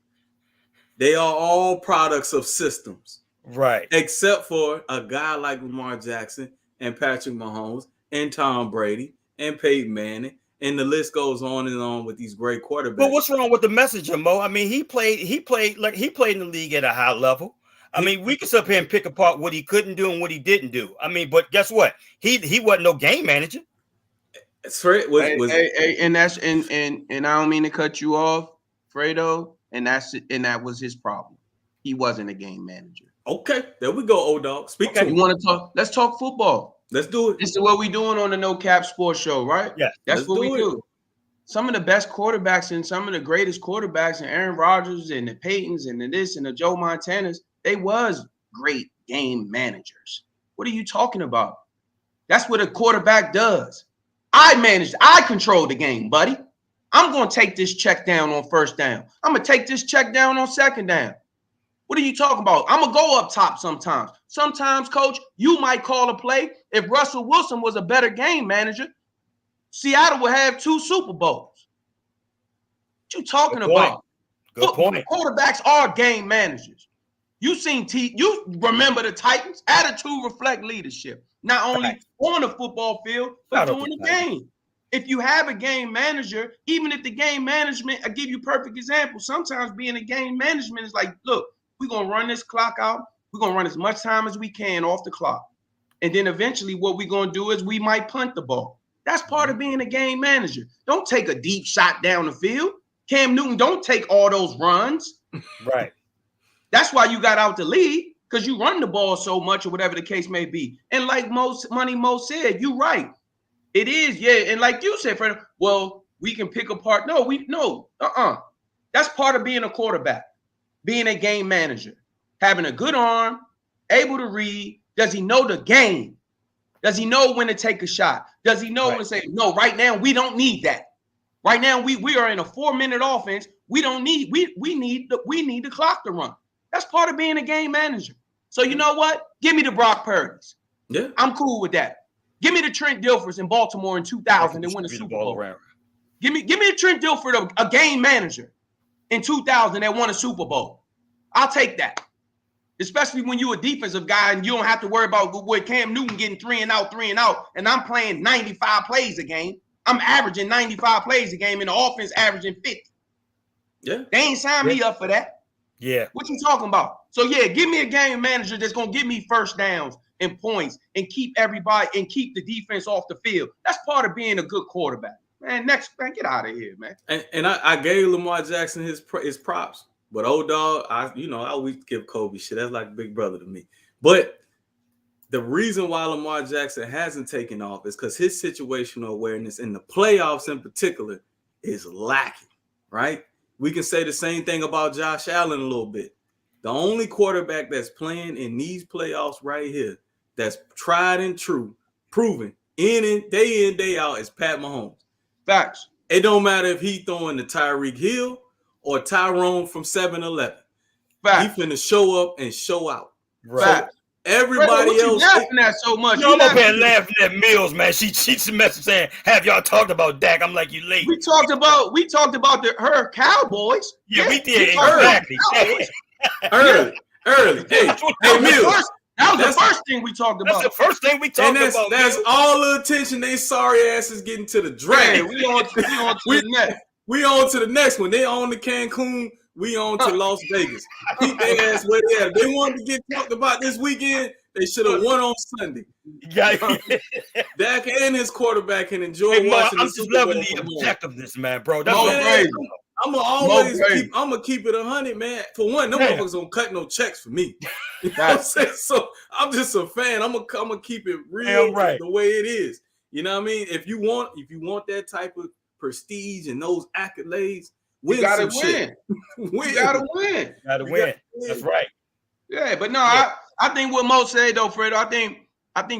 They are all products of systems. Right. Except for a guy like Lamar Jackson and Patrick Mahomes and Tom Brady and Peyton Manning, and the list goes on and on with these great quarterbacks. But what's wrong with the messenger, Mo? I mean, he played in the league at a high level. I mean, we can sit up here and pick apart what he couldn't do and what he didn't do. I mean, but guess what? He wasn't no game manager. And I don't mean to cut you off, Fredo, and that was his problem. He wasn't a game manager. Okay, there we go, old dog. Speak to me. You want to talk? Let's talk football. Let's do it. This is what we doing on the No Cap Sports Show, right? Yeah, that's what we do. Some of the best quarterbacks and some of the greatest quarterbacks, and Aaron Rodgers and the Peytons and the Joe Montanas, they was great game managers. What are you talking about? That's what a quarterback does. I control the game, buddy. I'm going to take this check down on first down. I'm going to take this check down on second down. What are you talking about? I'm going to go up top sometimes. Sometimes, coach, you might call a play. If Russell Wilson was a better game manager, Seattle would have 2 Super Bowls. What you talking about? Good point. Quarterbacks are game managers. You remember the Titans. Attitude reflect leadership. Not only on the football field, but during the game. If you have a game manager, even if the game management, I give you a perfect example. Sometimes being a game management is like, look, we're going to run this clock out. We're going to run as much time as we can off the clock. And then eventually what we're going to do is we might punt the ball. That's part of being a game manager. Don't take a deep shot down the field. Cam Newton don't take all those runs. Right. That's why you got out the league, because you run the ball so much or whatever the case may be. And like Mo said, you're right. It is, yeah. And like you said, Fred, well, we can pick apart. No. That's part of being a quarterback, being a game manager, having a good arm, able to read. Does he know the game? Does he know when to take a shot? Does he know when to say, no, right now we don't need that. Right now we are in a 4-minute offense. We need the clock to run. That's part of being a game manager. So you know what? Give me the Brock Purdy's. Yeah. I'm cool with that. Give me the Trent Dilfers in Baltimore in 2000 and win the Super Bowl. Give me the Trent Dilfer, a game manager in 2000 that won a Super Bowl. I'll take that. Especially when you're a defensive guy and you don't have to worry about with Cam Newton getting 3 and out, and I'm playing 95 plays a game. I'm averaging 95 plays a game, and the offense averaging 50. Yeah. They ain't signed me up for that. Yeah. What you talking about? So, yeah, give me a game manager that's going to give me first downs and points and keep everybody and keep the defense off the field. That's part of being a good quarterback. Man, get out of here, man. And I gave Lamar Jackson his props. But old dog, I always give Kobe shit. That's like big brother to me. But the reason why Lamar Jackson hasn't taken off is because his situational awareness in the playoffs in particular is lacking, right? We can say the same thing about Josh Allen a little bit. The only quarterback that's playing in these playoffs right here that's tried and true, proven day in, day out is Pat Mahomes. Facts. It don't matter if he throwing to Tyreek Hill or Tyrone from 7-Eleven. He finna show up and show out. Right. So everybody else laughing at so much. I'm up here laughing at Mills, man. She message saying, "Have y'all talked about Dak?" I'm like, "You late." We talked about her Cowboys. Yeah, we did exactly. Early. Hey, Mills. That was the first thing we talked about. That's the first thing we talked about. That's all the attention they sorry asses getting to the draft. Yeah, we on to the next. We on to the next one. They on to Cancun. We on to Las Vegas. Keep their ass where they at. If they wanted to get talked about this weekend, they should have won on Sunday. Dak and his quarterback can enjoy watching the Super Bowl. I'm just loving the objectiveness, man, bro. That's I'm gonna keep it 100, man. For one, no motherfuckers don't cut no checks for me. You know what I'm saying? So I'm just a fan. I'm gonna keep it real the way it is. You know what I mean? If you want that type of prestige and those accolades, win you gotta some win. You gotta win. Gotta win. That's right. Yeah, but no, I think what Mo said though, Fredo, I think,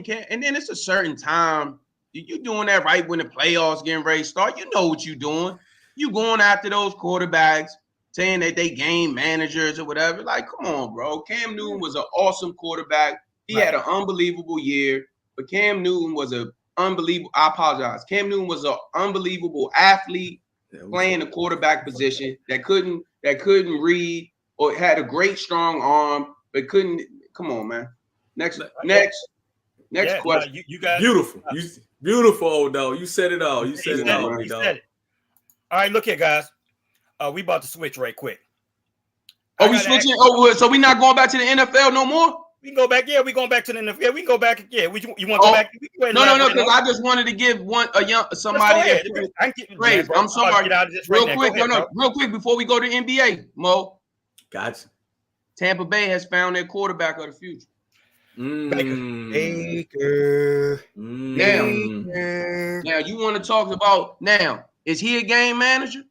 and then it's a certain time. You doing that right when the playoffs getting ready to start. You know what you doing. You going after those quarterbacks, saying that they game managers or whatever. Like, come on, bro. Cam Newton was an awesome quarterback. He had an unbelievable year, but Cam Newton was an unbelievable. I apologize. Cam Newton was an unbelievable athlete playing the quarterback position that couldn't read or had a great strong arm, but couldn't. Come on, man. Next question. You guys, beautiful. Beautiful, old dog. You said it all. You said it all, you said it. All right, look here, guys. We about to switch right quick. Are we switching? So we not going back to the NFL no more? We can go back. Yeah, we going back to the NFL. We can go back. Yeah, you want to go back? No. Because I just wanted to give somebody. I'm sorry. Real quick, real quick before we go to NBA, Mo. Gotcha. Tampa Bay has found their quarterback of the future. Baker. Now you want to talk about now? Is he a game manager?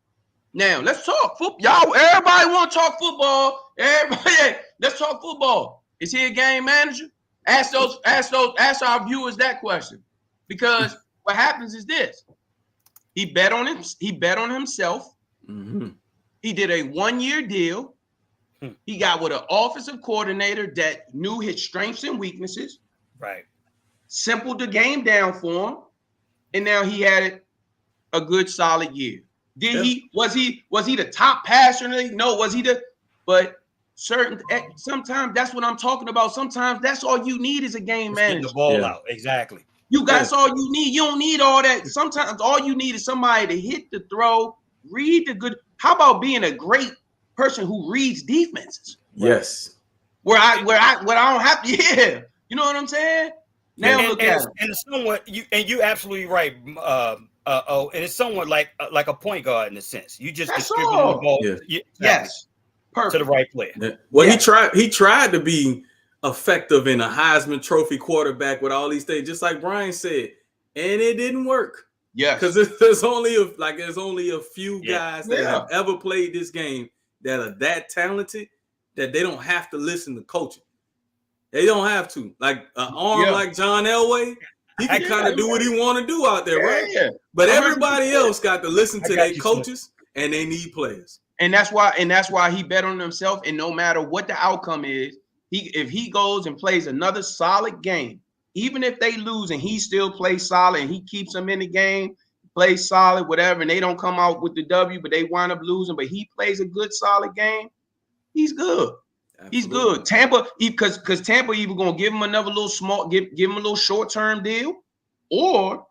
Now let's talk football. Y'all, everybody want to talk football. Everybody, let's talk football. Is he a game manager? Ask our viewers that question. Because what happens is this: he bet on him. He bet on himself. Mm-hmm. He did a 1-year deal. He got with an offensive coordinator that knew his strengths and weaknesses. Right. Simpled the game down for him, and now he had a good solid year. Was he the top passer? No. Was he the? But sometimes that's what I'm talking about. Sometimes that's all you need is a game manager. Get the ball out. Exactly. That's all you need. You don't need all that. Sometimes all you need is somebody to hit the throw, read the good. How about being a great person who reads defenses? Yes. Where I don't have to. Yeah. You know what I'm saying? Now look at it. And it's somewhat you absolutely right. And it's somewhat like a point guard in a sense. You just distribute the ball. Yes. Perfect. To the right player. Yeah. Well, he tried to be effective in a Heisman Trophy quarterback with all these things, just like Brian said, and it didn't work. Yeah, because there's only a few guys that have ever played this game that are that talented that they don't have to listen to coaching. They don't have to. Like an arm like John Elway, he can kind of do what he want to do out there, right? Yeah. But everybody else got to listen to their coaches, and they need players. And that's why he bet on himself. And no matter what the outcome is, if he goes and plays another solid game, even if they lose and he still plays solid and he keeps them in the game, plays solid, whatever, and they don't come out with the W, but they wind up losing, but he plays a good solid game, he's good. Absolutely. He's good. Tampa, because Tampa either gonna give him another little small, give him a little short-term deal, or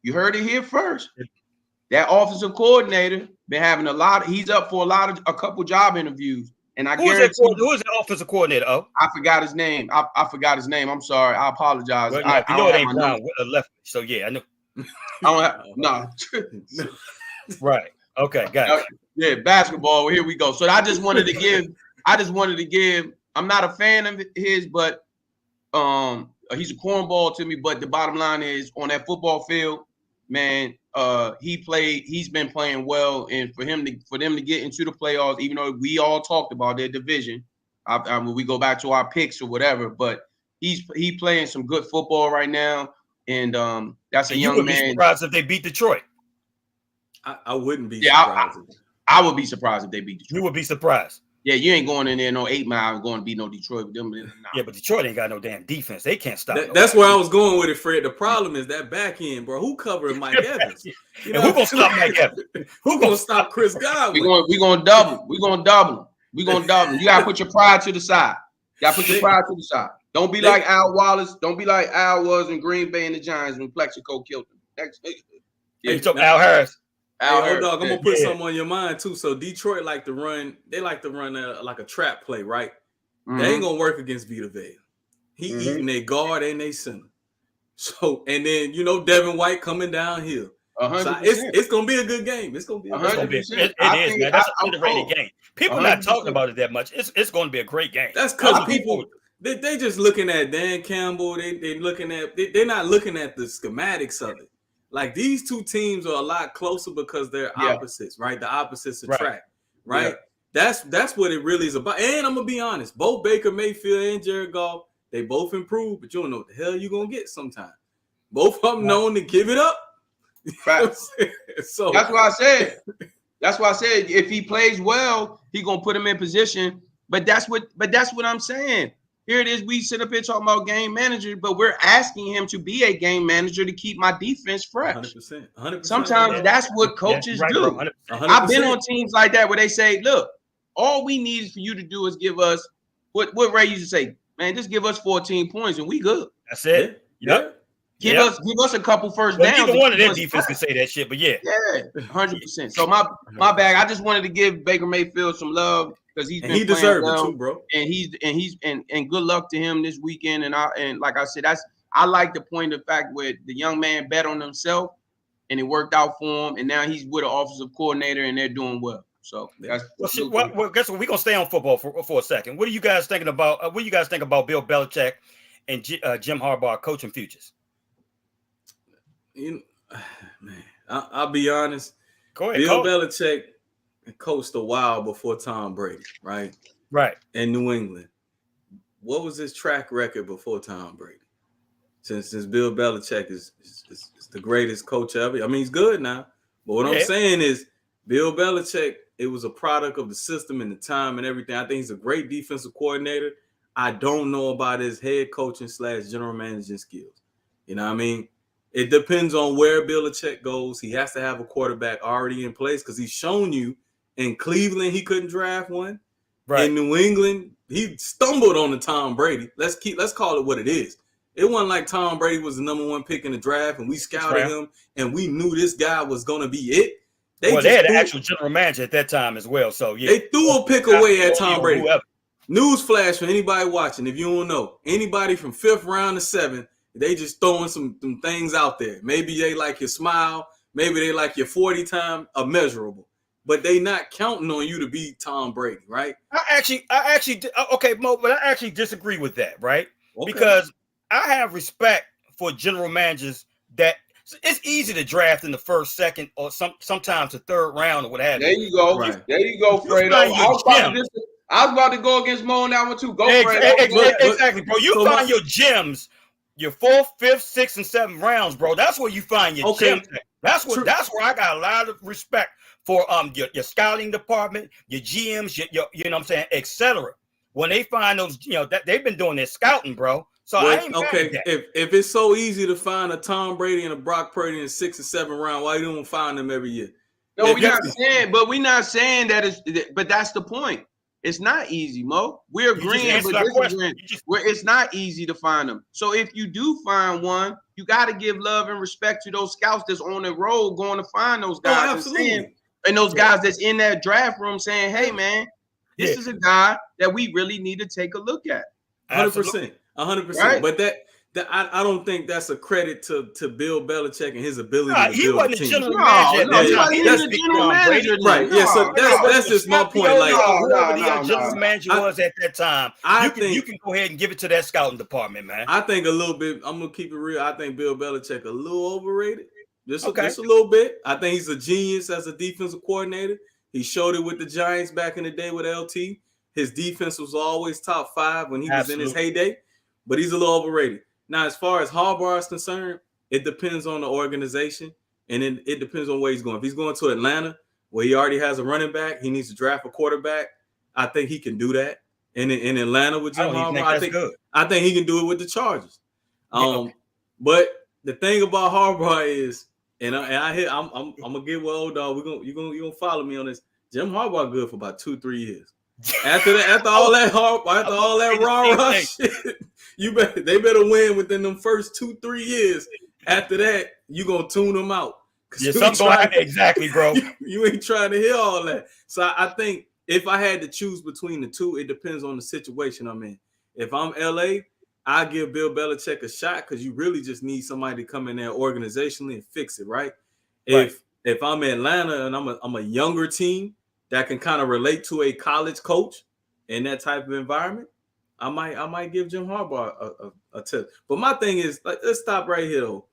you heard it here first. That offensive coordinator been having he's up for a couple job interviews. And I guarantee who is the offensive coordinator? Oh, I forgot his name. I forgot his name. I'm sorry. I apologize. Well, I know it ain't Brown left. So yeah, I know. I don't have no. Right. Okay, got it. Yeah, basketball. Here we go. So I just wanted to give. I'm not a fan of his, but he's a cornball to me. But the bottom line is, on that football field, man, he's been playing well, and for them to get into the playoffs, even though we all talked about their division, we go back to our picks or whatever, but he's playing some good football right now, and that's a young man. You would be surprised if they beat Detroit. I wouldn't be surprised. I would be surprised if they beat Detroit. You would be surprised. Yeah, you ain't going in there no 8 Mile going to beat no Detroit with them. Nah. Yeah, but Detroit ain't got no damn defense. They can't stop. That's where I was going with it, Fred. The problem is that back end, bro. Who covering Mike Evans? Who gonna stop Mike Evans? Who gonna stop Chris Godwin? We gonna double. We gonna double him. We gonna double him. You gotta put your pride to the side. You gotta put your pride to the side. Don't be like Al Wallace. Don't be like Al was in Green Bay and the Giants when Plexico killed him. You took Al Harris. Hey, dog, I'm gonna put something on your mind too. So Detroit like to run like a trap play, right? Mm-hmm. They ain't gonna work against Vita Vea. He eating their guard and they center. So and then Devin White coming downhill. So it's gonna be a good game. It's gonna be. It is, man. That's an underrated game. People 100%. Not talking about it that much. It's going to be a great game. That's because people they just looking at Dan Campbell. They're not looking at the schematics of it. Like these two teams are a lot closer because they're opposites, right? The opposites attract, right? Yeah. That's what it really is about. And I'm gonna be honest, both Baker Mayfield and Jared Goff, they both improved, but you don't know what the hell you're gonna get sometimes. Both of them known to give it up. Right. So that's why I said if he plays well, he gonna put him in position. But that's what I'm saying. Here it is. We sit up here talking about game manager, but we're asking him to be a game manager to keep my defense fresh. 100%. Sometimes that's what coaches do. 100%. I've been on teams like that where they say, look, all we need for you to do is give us what Ray used to say, man, just give us 14 points and we good. That's it. Yep. Give us a couple first downs. Neither one of their defense can say that shit, but yeah. Yeah, 100%. So my bag, I just wanted to give Baker Mayfield some love. Because he deserves it too, bro. And good luck to him this weekend. And like I said, I like the point of fact where the young man bet on himself and it worked out for him. And now he's with an offensive coordinator and they're doing well. So that's guess what? We're gonna stay on football for a second. What are you guys thinking about? What do you guys think about Bill Belichick and Jim Harbaugh coaching futures? Man, I'll be honest. Go ahead, Bill Belichick coached a while before Tom Brady, right? Right. In New England. What was his track record before Tom Brady? Since Bill Belichick is the greatest coach ever. I mean, he's good now. But what I'm saying is Bill Belichick, it was a product of the system and the time and everything. I think he's a great defensive coordinator. I don't know about his head coaching / general managing skills. You know what I mean? It depends on where Belichick goes. He has to have a quarterback already in place because he's shown you in Cleveland, he couldn't draft one. Right. In New England, he stumbled on the Tom Brady. Let's call it what it is. It wasn't like Tom Brady was the number 1 pick in the draft and we scouted him and we knew this guy was going to be it. They had an actual general manager at that time as well. So yeah, they threw a pick away at Tom Brady. Newsflash for anybody watching, if you don't know, anybody from 5th round to 7th, they just throwing some things out there. Maybe they like your smile. Maybe they like your 40 time immeasurable. but they not counting on you to be Tom Brady, right? I actually, okay, Mo, but I actually disagree with that, right? Okay. Because I have respect for general managers that it's easy to draft in the first, second, or sometimes the third round or what have you. There you go. Right. There you go, Fredo. I was about to go against Mo on that one too. Go, Fredo. Exactly, bro. You find your gems, your 4th, 5th, 6th, and 7th rounds, bro. That's where you find your gems. That's where I got a lot of respect for your scouting department, your GMs, your you know what I'm saying, etc. When they find those, that they've been doing their scouting, bro. So I ain't mad at that. If it's so easy to find a Tom Brady and a Brock Purdy in 6th and 7th round, why you don't find them every year? No, we're not saying that it's, but that's the point. It's not easy, Mo. We're agreeing, but it's not easy to find them. So if you do find one, you got to give love and respect to those scouts that's on the road going to find those guys. Oh, absolutely. And those guys that's in that draft room saying, hey, man, this is a guy that we really need to take a look at. 100%. 100%. Right? But I don't think that's a credit to Bill Belichick and his ability to build a team. He wasn't the general manager. Right. Yeah, so that's just my point. Whoever the general manager was at that time, you can go ahead and give it to that scouting department, man. I think a little bit, I'm going to keep it real, I think Bill Belichick a little overrated. Just a little bit. I think he's a genius as a defensive coordinator. He showed it with the Giants back in the day with LT. His defense was always top 5 when he was in his heyday, but he's a little overrated. Now, as far as Harbaugh is concerned, it depends on the organization, and then it depends on where he's going. If he's going to Atlanta, where he already has a running back, he needs to draft a quarterback. I think he can do that. In Atlanta with Jim Harbaugh, I think he can do it with the Chargers. But the thing about Harbaugh is, I'm gonna get with old dog. You're gonna follow me on this. Jim Harbaugh good for about 2-3 years. After all that rah shit, they better win within them first 2-3 years. After that, you gonna tune them out. Exactly, bro. You ain't trying to hear all that. So I think if I had to choose between the two, it depends on the situation I'm in. If I'm LA, I give Bill Belichick a shot because you really just need somebody to come in there organizationally and fix it, right? If I'm Atlanta and I'm a younger team that can kind of relate to a college coach in that type of environment, I might give Jim Harbaugh a tip. But my thing is, let's stop right here though.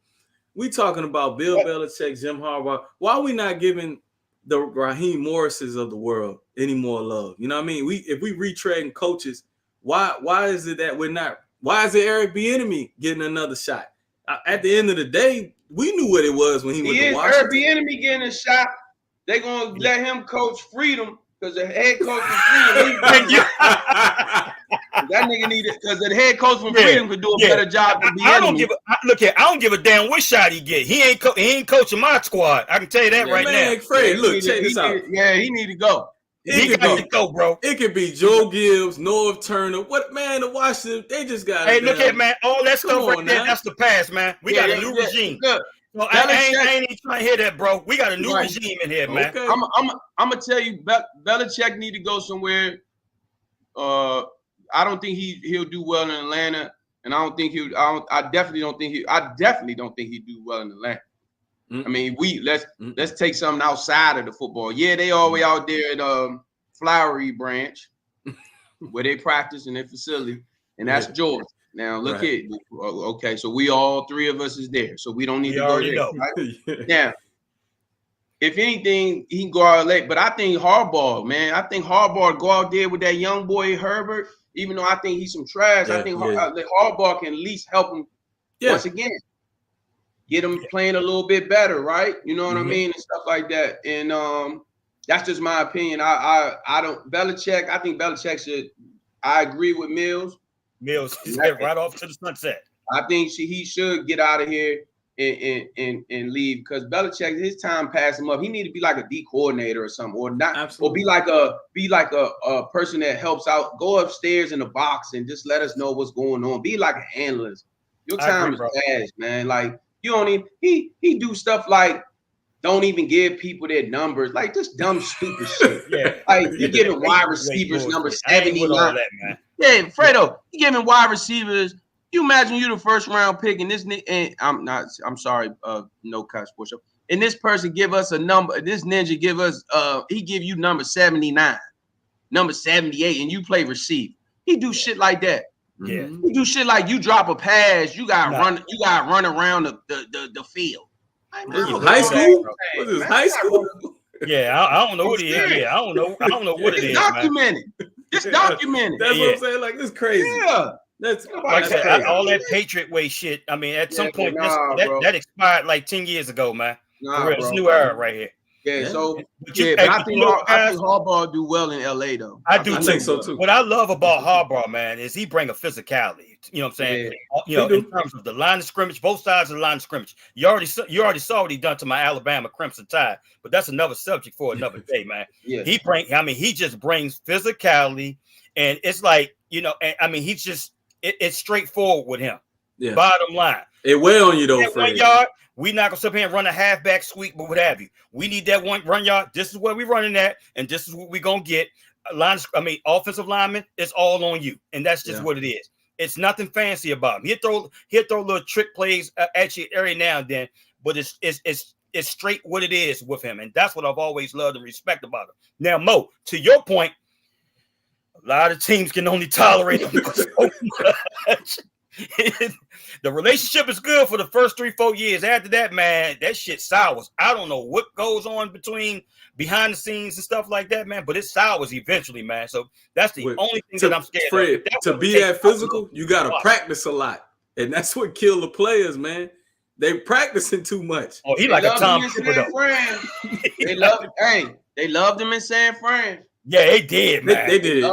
We talking about Bill Belichick, Jim Harbaugh. Why are we not giving the Raheem Morrises of the world any more love? You know what I mean? If we retreading coaches, why is it that we're not? Why is it Eric Bieniemy getting another shot? At the end of the day, we knew what it was when he went to Washington. Eric Bieniemy getting a shot. They're going to let him coach freedom because the head coach from freedom. That nigga needed because the head coach from freedom could do a better job than Bieniemy. I don't give a damn what shot he get. He ain't coaching my squad. I can tell you that right now. Fred, look, check this out. He need to go. He got to go, bro. It could be Joe Gibbs, Norv Turner. What, man, the Washington, they just got Hey, look at, man, all that stuff right there, that's the past, man. We got a new regime. No, I ain't even trying to hear that, bro. We got a new regime in here, man. Okay. I'm going to tell you, Belichick need to go somewhere. I don't think he'll do well in Atlanta, and I definitely don't think he'd do well in Atlanta. I mean, let's take something outside of the football. Yeah, they all the way out there at Flowery Branch, where they practice in their facility, and that's Georgia. Now look at okay, so we all three of us is there, so we don't need to go there. Right? Now, if anything, he can go out late, but I think Harbaugh, man, go out there with that young boy Herbert. Even though I think he's some trash, I think Harbaugh can at least help him once again. Get him playing a little bit better, right? You know what I mean? And stuff like that. And that's just my opinion. I Belichick, I think Belichick should, I agree with Mills. Mills right off to the sunset. I think he should get out of here and leave because Belichick, his time passed him up. He need to be like a D coordinator or something, or not, absolutely. Or be like a person that helps out. Go upstairs in the box and just let us know what's going on. Be like a handler. Your time is past, man. Like you don't even he do stuff like don't even give people their numbers, like just dumb stupid shit. Yeah, like you giving wide receivers number 79. Yeah, Fredo, you giving wide receivers. You imagine you the first round pick and this, and I'm sorry, no Kyle Sports Show. and this person give us a number. This ninja give us he give you number 79, number 78, and you play receiver. He do shit like that. Yeah. He do shit like you drop a pass, you got run around the field. This is high school. What is high school? Yeah, I don't know what it is. Yeah, I don't know what it is. Documented. It's documented. That's what I'm saying. Like, it's crazy. Yeah. That's like crazy. All that Patriot way shit. I mean, at some point, that expired like 10 years ago, man. It's a new era right here. Yeah, so but I think Harbaugh do well in LA though. I think so too. What I love about Harbaugh, man, is he bring a physicality. You know what I'm saying? Yeah. In terms of the line of scrimmage, both sides of the line of scrimmage. You already saw what he done to my Alabama Crimson Tide, but that's another subject for another day, man. Yeah. He just brings physicality, and it's like, he's just it's straightforward with him. Yeah. Bottom line. It weigh on you though, Fred. 1 yard. We not gonna sit here and run a halfback sweep, but what have you? We need that one run yard. This is where we running at, and this is what we gonna get. Offensive lineman, it's all on you, and that's just what it is. It's nothing fancy about him. He'll throw little trick plays at you every now and then, but it's straight what it is with him, and that's what I've always loved and respect about him. Now, Mo, to your point, a lot of teams can only tolerate him so much. The relationship is good for the first 3-4 years. After that, man, that shit sours. I don't know what goes on behind the scenes and stuff like that, man, but it sours eventually, man. So that's the only thing that I'm scared Fred, of. To be that physical, you got to practice a lot, and that's what killed the players, man. They practicing too much. Oh, he like a Tom Cooper, though. They loved him in San Fran. Yeah, they did, man. They did.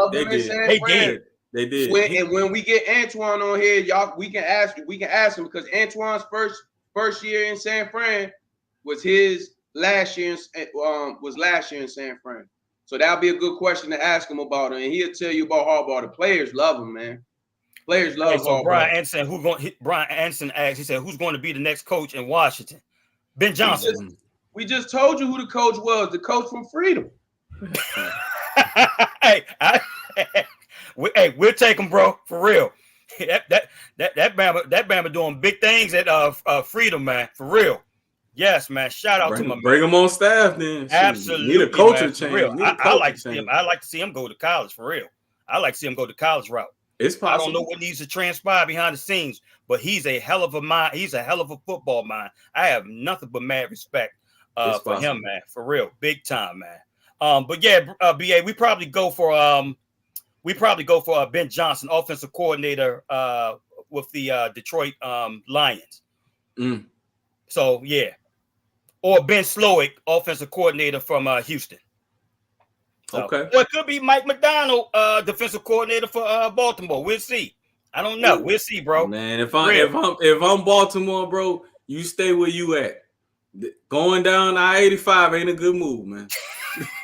They did. When we get Antoine on here, y'all, we can ask him because Antoine's first year in San Fran was his last year in San Fran. So that'll be a good question to ask him about it, and he'll tell you about Harbaugh. The players love him, man. Players love Harbaugh. Brian Anderson asked. He said, "Who's going to be the next coach in Washington?" Ben Johnson. We just told you who the coach was. The coach from Freedom. We'll take him, bro, for real. That Bama doing big things at Freedom, man, for real. Yes, man. Shout out to my bring him on staff, then. Absolutely, need a culture change. I like to see him. I like to see him go to college for real. I like to see him go to college route. It's possible. I don't know what needs to transpire behind the scenes, but he's a hell of a mind. He's a hell of a football mind. I have nothing but mad respect for him, man, for real, big time, man. But yeah, BA, we probably go for Ben Johnson, offensive coordinator with the Detroit Lions. So yeah, or Ben Slowick, offensive coordinator from Houston. So, okay. Or it could be Mike McDonald, defensive coordinator for Baltimore. We'll see. I don't know. We'll see, bro. Man, if I'm Baltimore, bro, you stay where you at. Going down I-85 ain't a good move, man.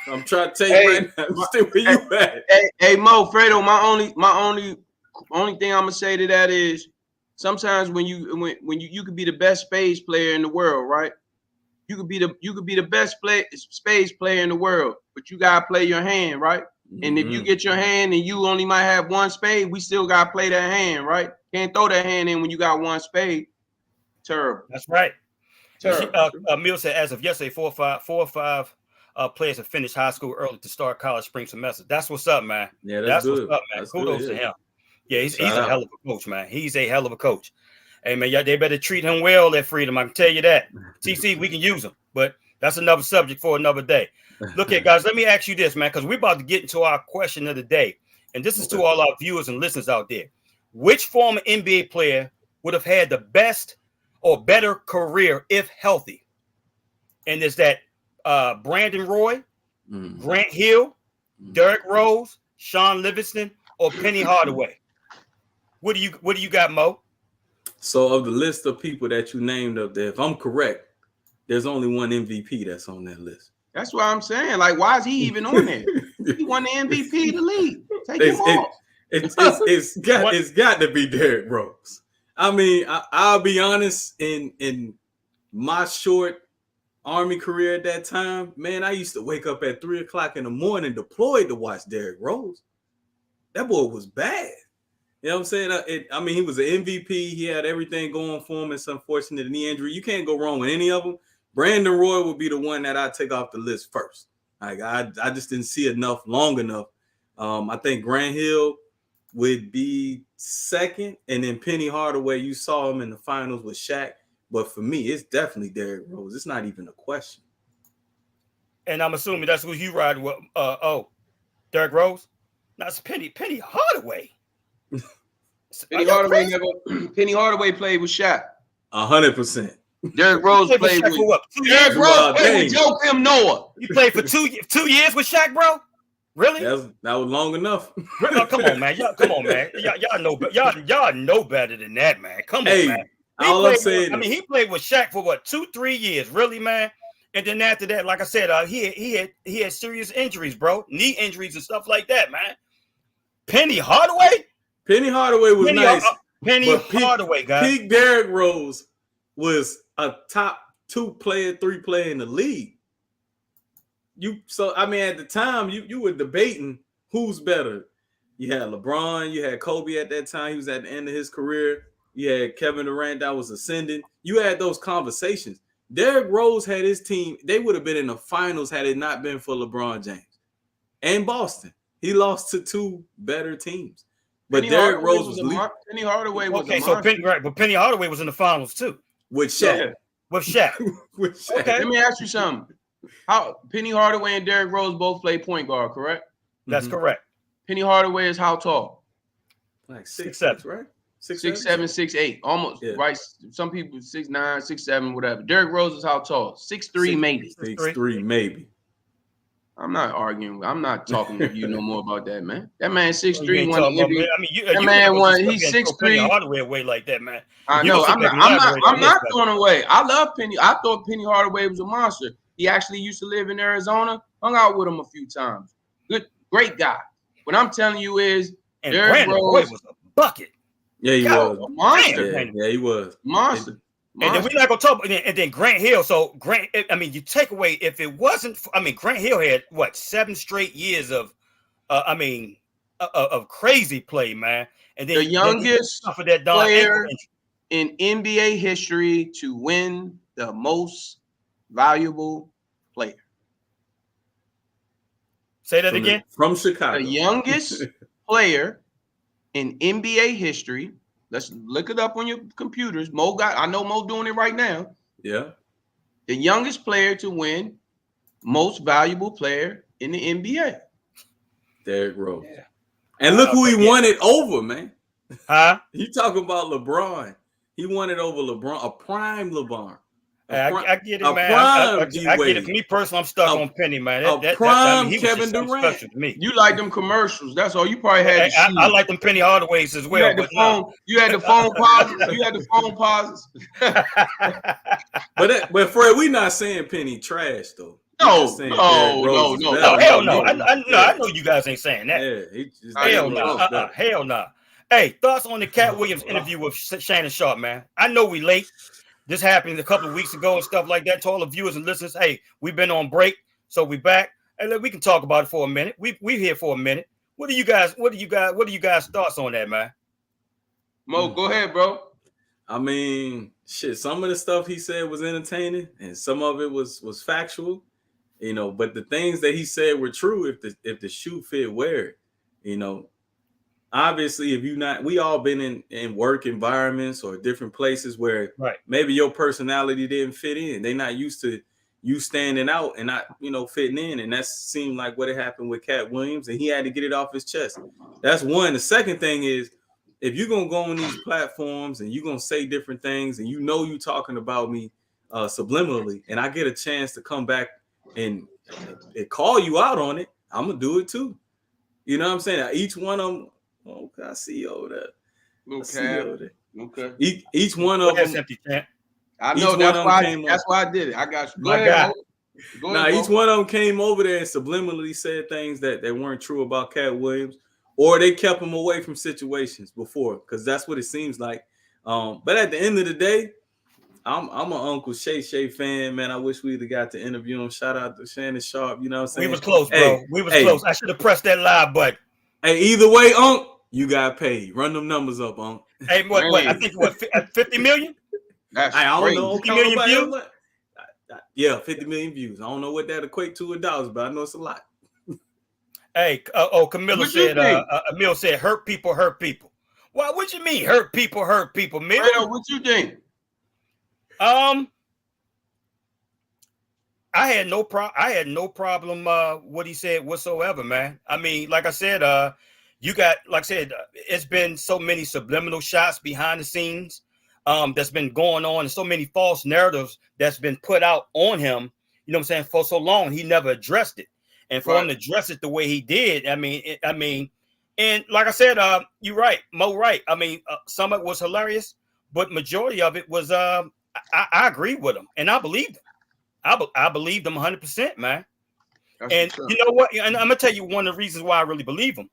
I'm trying to tell you right now. Stay where you at. Hey, Mo, Fredo, my only thing I'm gonna say to that is sometimes when you could be the best spades player in the world, right? You could be the best spades player in the world, but you gotta play your hand, right? And if you get your hand and you only might have one spade, we still gotta play that hand, right? Can't throw that hand in when you got one spade. Terrible. That's right. Terrible. Mill said as of yesterday, 4 or 5 players have finished high school early to start college spring semester. That's what's up, man. Yeah, that's what's up, man. That's Kudos good, to him. Yeah, he's a hell of a coach, man. He's a hell of a coach. Hey, man, they better treat him well at Freedom. I can tell you that. TC, we can use him, but that's another subject for another day. Look here, guys, let me ask you this, man, because we're about to get into our question of the day. And this is to all our viewers and listeners out there. Which former NBA player would have had the best or better career if healthy? And is that Brandon Roy, Grant Hill, Derrick Rose, Sean Livingston, or Penny Hardaway? What do you got, Mo? So of the list of people that you named up there, if I'm correct, there's only one MVP that's on that list. That's what I'm saying. Like, why is he even on there? He won the MVP of the league. Take him off. It's got to be Derrick Rose. I mean, I'll be honest, in my short Army career at that time, man, I used to wake up at 3:00 in the morning deployed to watch Derrick Rose. That boy was bad. You know what I'm saying? I mean, he was an MVP. He had everything going for him. It's unfortunate knee injury. You can't go wrong with any of them. Brandon Roy would be the one that I take off the list first. Like I just didn't see enough long enough. I think Grant Hill would be second, and then Penny Hardaway. You saw him in the finals with Shaq, but for me, it's definitely Derrick Rose. It's not even a question. And I'm assuming that's who you ride with. Derrick Rose. That's Penny Hardaway. Penny Hardaway played with Shaq. 100%. Derrick Rose played with what? Derrick Rose played with Joakim Noah. You played for 2 years with Shaq, bro? Really? That was long enough. Come on, man. Y'all know better than that, man. Come on, man. He played with Shaq for what, 2-3 years, really, man. And then after that, like I said, he had serious injuries, bro, knee injuries and stuff like that, man. Penny Hardaway. Penny Hardaway was nice. Hardaway, guys. Peak Derrick Rose was a top 2 player, 3 player in the league. At the time, you were debating who's better. You had LeBron, you had Kobe at that time. He was at the end of his career. You had Kevin Durant that was ascending. You had those conversations. Derrick Rose had his team. They would have been in the finals had it not been for LeBron James and Boston. He lost to 2 better teams. But Derrick Rose was Penny Hardaway was but Penny Hardaway was in the finals too. With Shaq. Yeah. With Shaq. Okay. Let me ask you something. How Penny Hardaway and Derrick Rose both play point guard, correct? That's correct. Penny Hardaway is how tall? Like 6'7", right? 6'7", 6'8", almost right. Some people 6'9", 6'7", whatever. Derrick Rose is how tall? 6'3", maybe. 6'3", maybe. I'm not arguing. I'm not talking to you no more about that, man. That man 6'3", he's 6'3". Hardaway away like that, man. I know. I'm not throwing away. I love Penny. I thought Penny Hardaway was a monster. He actually used to live in Arizona. Hung out with him a few times. Great guy. What I'm telling you is, Derrick Rose was a bucket. Yeah, he was a monster. Yeah, he was monster. And then we're not gonna talk. And then Grant Hill. So Grant, you take away if it wasn't. Grant Hill had what 7 straight years of crazy play, man. And then the youngest player in NBA history to win the most valuable player. Say that again. From Chicago. The youngest player in NBA history. Let's look it up on your computers. I know Mo doing it right now. Yeah. The youngest player to win most valuable player in the NBA. Derrick Rose. Yeah. And look who he won it over, man. Huh? You talking about LeBron. He won it over LeBron, a prime LeBron. I get it, man. I get it. For me personally, I'm stuck on Penny, man. Kevin Durant. To me. You like them commercials. That's all. You probably had. I like them Penny Hardaways as well. You had the phone pauses. You had the phone pauses. But Fred, we not saying Penny trash though. No. Hell no. I know you guys ain't saying that. Yeah, hell no. Hey, thoughts on the Cat Williams interview with Shannon Sharp, man? I know we late. This happened a couple of weeks ago and stuff like that. To all the viewers and listeners, hey, we've been on break, so we back, and we can talk about it for a minute. We here for a minute. What do you guys thoughts on that, man? Mo, go ahead, bro. Some of the stuff he said was entertaining, and some of it was factual, But the things that he said were true. If the shoe fit, wear it, Obviously, we all been in work environments or different places where maybe your personality didn't fit in. They're not used to you standing out and not, fitting in. And that seemed like what had happened with Cat Williams, and he had to get it off his chest. That's one. The second thing is, if you're going to go on these platforms and you're going to say different things and you're talking about me subliminally, and I get a chance to come back and call you out on it, I'm going to do it too. You know what I'm saying? Each one of them. Okay, I see you over there. Okay. Each one of them. I know that's why I did it. I got you. Go ahead. Each one of them came over there and subliminally said things that weren't true about Cat Williams, or they kept him away from situations before, because that's what it seems like. But at the end of the day, I'm an Uncle Shay fan, man. I wish we'd have got to interview him. Shout out to Shannon Sharp. You know what I'm saying? We was close, bro. We was close. I should have pressed that live button. Hey, either way, Unc, you got paid. Run them numbers up, Unc. Hey, what? I think 50 million? I don't know. 50 million views? Yeah, 50 million views. I don't know what that equate to in dollars, but I know it's a lot. Hey, Camilla said, Emil said, hurt people. Well, what you mean, hurt people, Emil? What you think? I had no problem what he said whatsoever, man. I mean, like I said, it's been so many subliminal shots behind the scenes that's been going on, and so many false narratives that's been put out on him, you know what I'm saying, for so long. He never addressed it. And for him to address it the way he did, I mean, and like I said, you're right, Mo, right. I mean, some of it was hilarious, but majority of it was, I agree with him, and I believed him. I believed him 100%, man. And you know what? And I'm gonna tell you one of the reasons why I really believe him,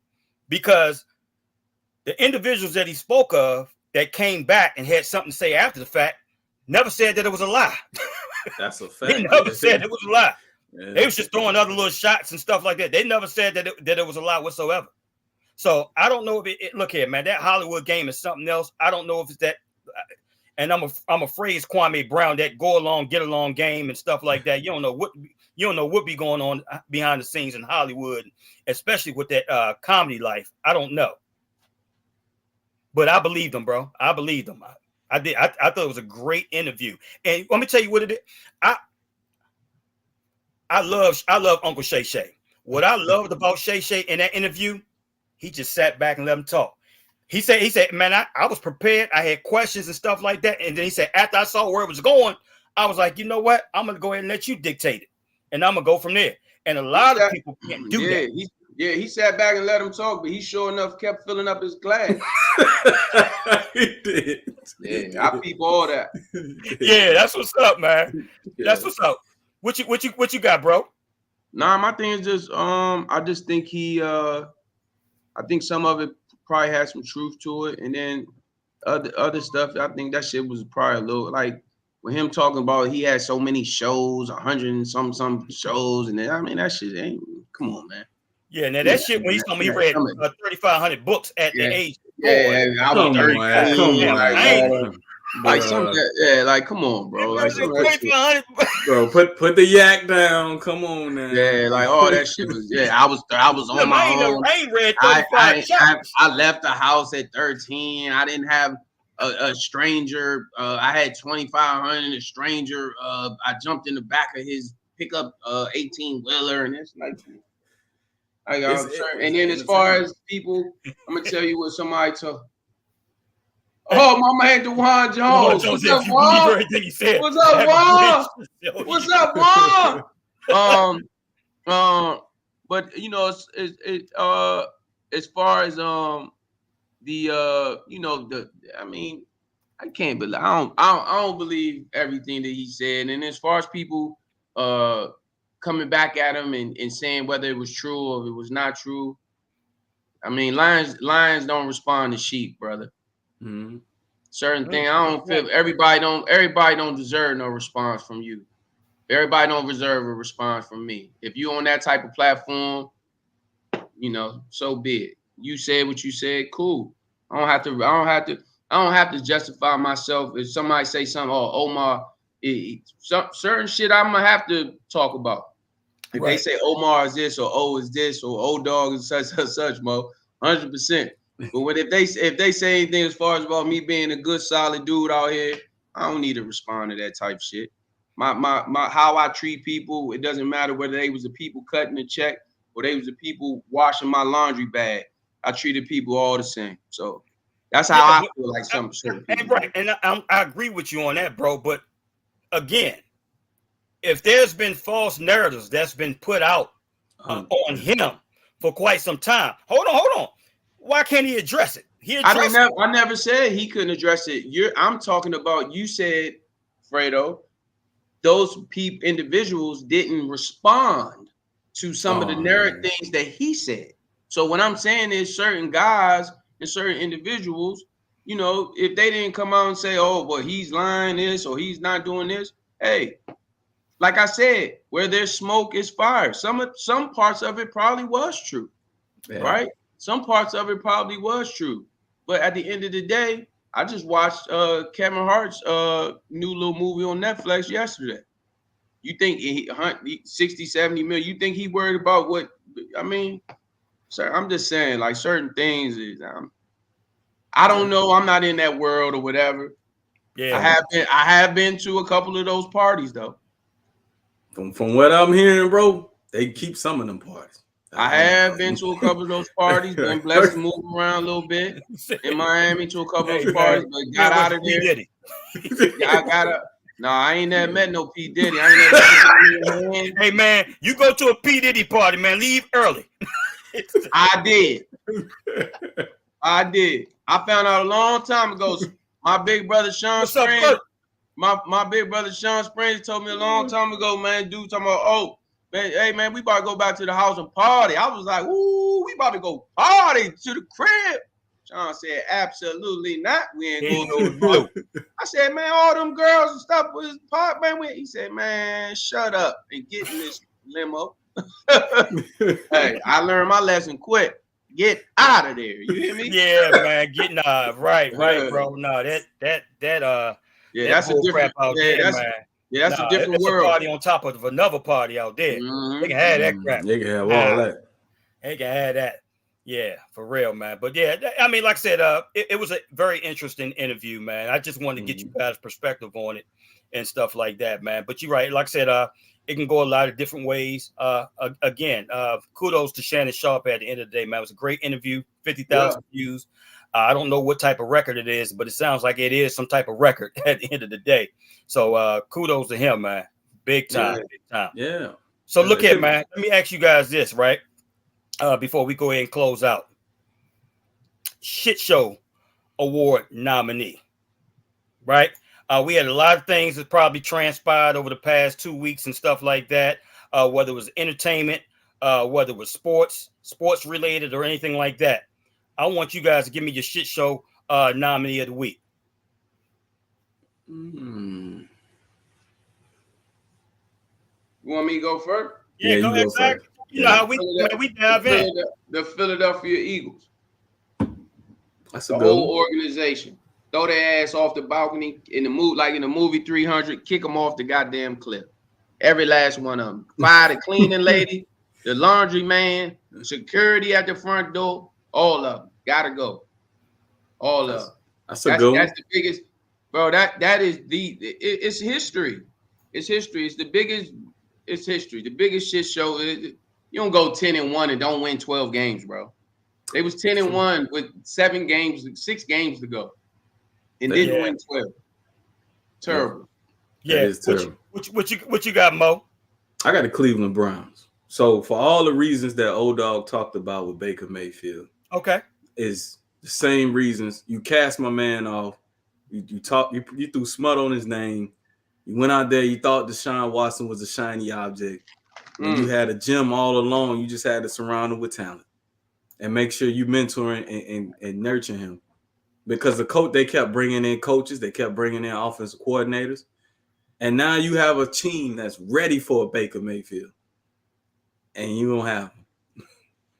because the individuals that he spoke of that came back and had something to say after the fact never said that it was a lie. That's a fact. They never said it was a lie. Yeah. They was just throwing other little shots and stuff like that. They never said that it was a lie whatsoever. So I don't know if it look here, man. That Hollywood game is something else. I don't know if it's that. And I'm afraid it's Kwame Brown, that go along, get along game and stuff like that. You don't know what be going on behind the scenes in Hollywood, especially with that comedy life. I don't know, but I believed him, bro. I believed him. I did. I thought it was a great interview. And let me tell you what it is. I love Uncle Shay Shay. What I loved about Shay Shay in that interview, he just sat back and let him talk. He said, man, I was prepared. I had questions and stuff like that. And then he said, after I saw where it was going, I was like, you know what? I'm going to go ahead and let you dictate it. And I'm going to go from there. And a lot of people can't do that. He sat back and let him talk, but he sure enough kept filling up his glass. He did. Yeah, I peep all that. Yeah, that's what's up, man. Yeah. That's what's up. What you got, bro? Nah, my thing is just I just think I think some of it probably had some truth to it, and then other stuff, I think that shit was probably a little like with him talking about he had so many shows, 100 and some shows, and then, I mean that shit ain't, come on, man. Yeah, now that shit when he told me he read 3,500 books at the age. Yeah, I was 30. Like something, like come on, bro. Like bro, put the yak down. Come on now. Yeah, like all that shit was. Yeah, I was on my own. I ain't read 35 I left the house at 13. I didn't have a stranger. I had 2,500. A stranger. I jumped in the back of his pickup 18-wheeler, and it's like. And then as far as people, I'm gonna tell you what somebody told. Oh, my man, DeJuan Jones. What's up, Juan? What's up, Juan? What's up, Juan? But you know, as far as I mean, I can't believe I don't believe everything that he said. And as far as people coming back at him and saying whether it was true or if it was not true, I mean, lions don't respond to sheep, brother. Mm-hmm. Certain thing, I don't feel everybody don't deserve no response from you. Everybody don't deserve a response from me. If you on that type of platform, you know, so be it. You said what you said, cool. I don't have to justify myself. If somebody say something, oh, Omar, certain shit I'm gonna have to talk about. If they say Omar is this or O is this or O dog is such, Mo, 100%. But if they say anything as far as about me being a good solid dude out here, I don't need to respond to that type of shit. My how I treat people, it doesn't matter whether they was the people cutting the check or they was the people washing my laundry bag. I treated people all the same. So that's how I feel like some certain people. Right, and I agree with you on that, bro. But again, if there's been false narratives that's been put out on him for quite some time, hold on. Why can't he address it? I never said he couldn't address it. I'm talking about, you said, Fredo, those individuals didn't respond to some of the narrative things that he said. So what I'm saying is certain guys and certain individuals, you know, if they didn't come out and say, oh, well, he's lying this or he's not doing this, hey, like I said, where there's smoke is fire. Some parts of it probably was true, right? Some parts of it probably was true. But at the end of the day, I just watched Kevin Hart's new little movie on Netflix yesterday. You think 60, 70 million? You think he worried about what? I mean, sir, I'm just saying, like certain things is. I don't know. I'm not in that world or whatever. Yeah, I have been to a couple of those parties though. From what I'm hearing, bro, they keep some of them parties. I have been to a couple of those parties. Been blessed to move around a little bit in Miami to a couple of those parties, but got out of there. I gotta. No, I ain't never met no P. Diddy. I ain't never. Hey man, you go to a P. Diddy party, man. Leave early. I did. I found out a long time ago. My big brother Sean Springs. My big brother Sean Springs told me a long time ago, man. Dude talking about, oh man, hey man, we about to go back to the house and party. I was like, ooh, we about to go party to the crib. Sean said, absolutely not. We ain't going no. I said, man, all them girls and stuff was part, man. He said, man, shut up and get in this limo. Hey, I learned my lesson quick. Get out of there. You hear me? Yeah, man. Getting right, bro. No, that that's a different out there, man. Yeah, that's a different world. A party on top of another party out there. They can have that crap. They can have all that. They can have that. Yeah, for real, man. But yeah, I mean, like I said, it was a very interesting interview, man. I just wanted to get you guys' perspective on it and stuff like that, man. But you're right. Like I said, it can go a lot of different ways. Again, kudos to Shannon Sharp at the end of the day, man. It was a great interview, 50,000 views. I don't know what type of record it is, but it sounds like it is some type of record at the end of the day. So kudos to him, man. Big time, big time. Yeah. So look at, man. Let me ask you guys this, right? Before we go ahead and close out. Shit Show Award nominee, right? We had a lot of things that probably transpired over the past 2 weeks and stuff like that, whether it was entertainment, whether it was sports related or anything like that. I want you guys to give me your Shit Show nominee of the week. You want me to go first? Yeah, go ahead, Zach. You know how we dive in. The Philadelphia Eagles. That's the whole organization. Throw their ass off the balcony in the movie 300. Kick them off the goddamn cliff. Every last one of them. Fire the cleaning lady, the laundry man, security at the front door. All of them gotta go. All of them. That's the biggest, bro. That is it's history. It's history. It's the biggest. It's history. The biggest shit show. You don't go 10-1 and don't win 12 games, bro. They was 10-1 with 6 games to go, and didn't win 12. Terrible. Yeah, it's terrible. What you got, Mo? I got the Cleveland Browns. So for all the reasons that old dog talked about with Baker Mayfield, is the same reasons. You cast my man off. You threw smut on his name. You went out there. You thought Deshaun Watson was a shiny object. And you had a gym all along. You just had to surround him with talent and make sure you mentor and nurture him. Because they kept bringing in coaches. They kept bringing in offensive coordinators. And now you have a team that's ready for a Baker Mayfield. And you don't have him.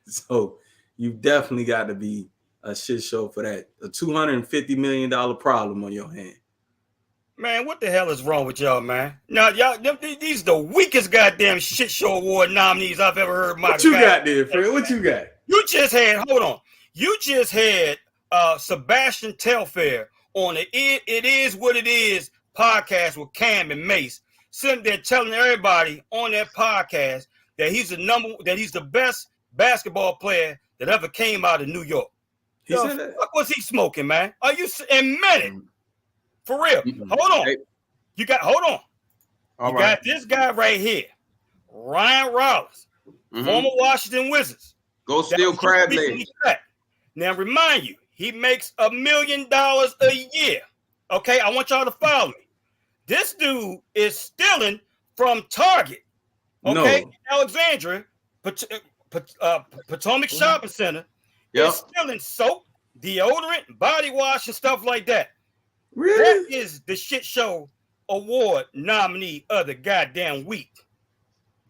So you definitely got to be a shit show for that. A $250 million problem on your hand. Man, what the hell is wrong with y'all, man? Now, y'all, these are the weakest goddamn shit show award nominees I've ever heard. What you got there, Fred? What you got? You just had Sebastian Telfair on the It Is What It Is podcast with Cam and Mace, sitting there telling everybody on that podcast that he's the best basketball player that ever came out of New York. What was he smoking, man? Are you in minute? For real. Hold on. You got this guy right here, Ryan Rollins, former Washington Wizards. Go steal crab legs. Now remind you, he makes $1 million a year. Okay, I want y'all to follow me. This dude is stealing from Target. Okay, Alexandria, Potomac Shopping Center. He's stealing soap, deodorant, body wash, and stuff like that. Really? That is the Shit Show Award nominee of the goddamn week.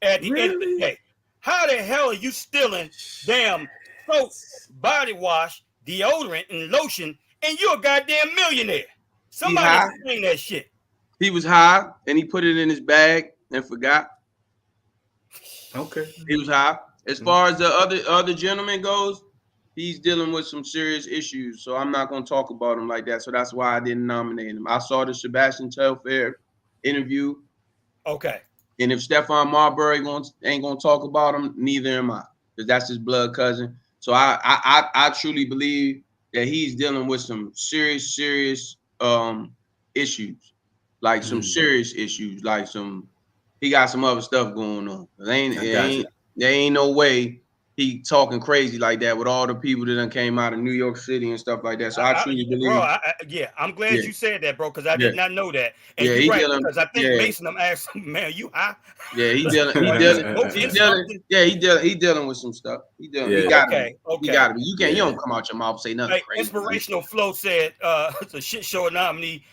At the end of the day, how the hell are you stealing damn soap, body wash, deodorant, and lotion, and you're a goddamn millionaire? Somebody explain that shit. He was high, and he put it in his bag, and forgot. Okay. He was high. As far as the other gentleman goes, he's dealing with some serious issues. So I'm not going to talk about him like that. So that's why I didn't nominate him. I saw the Sebastian Telfair interview. Okay. And if Stephon Marbury ain't going to talk about him, neither am I. Because that's his blood cousin. So I truly believe that he's dealing with some serious issues. Like some serious issues. Like he got some other stuff going on. There ain't no way he talking crazy like that with all the people that done came out of New York City and stuff like that. So I truly believe. Bro, I'm glad you said that, bro, because I did not know that. And you're right, because I think Mason, I'm asking, man, you high? Yeah, he dealing with some stuff. He got to be. You don't come out your mouth and say nothing crazy. Inspirational Flow said it's a shit show nominee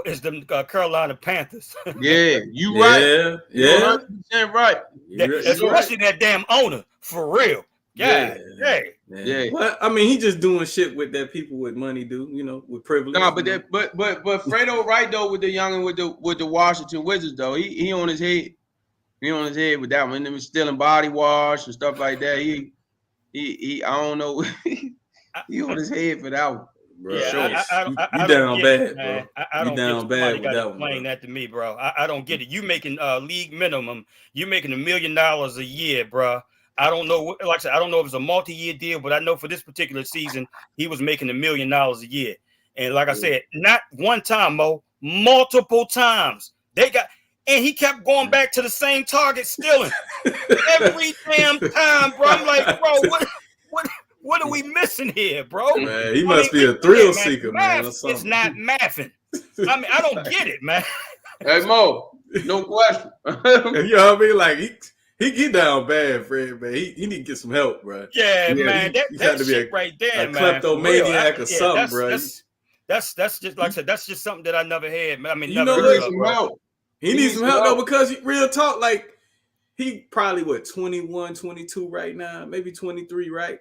is the Carolina Panthers. Yeah, you right. Yeah. 100% right. Especially that damn owner, for real. Yeah. Well, I mean, he just doing shit with that people with money do, with privilege. Nah, but Fredo right though with the youngin with the Washington Wizards though. He on his head. He on his head with that one. He was stealing body wash and stuff like that. He I don't know. He on his head for that one. Bro, yeah, you down bad, bro. I don't down bad with that one. Explain that to me, bro. I don't get it. You making league minimum. You making $1 million a year, bro. I don't know. Like I said, I don't know if it's a multi-year deal, but I know for this particular season, he was making $1 million a year. And like I said, not one time, Mo, multiple times. And he kept going back to the same target, stealing every damn time, bro. I'm like, bro, what are we missing here, bro? Man, he must be a thrill seeker, man. It's not mathing. I mean, I don't get it, man. Hey, Mo, no question. You know what I mean? Like, he down bad, Fred, man. He need to get some help, bro. Yeah, man. That shit right there, man. Kleptomaniac or something, bro. That's just, like I said, that's just something that I never had, man. I mean, he needs some help, though, because real talk, like, he probably, 21, 22 right now, maybe 23, right?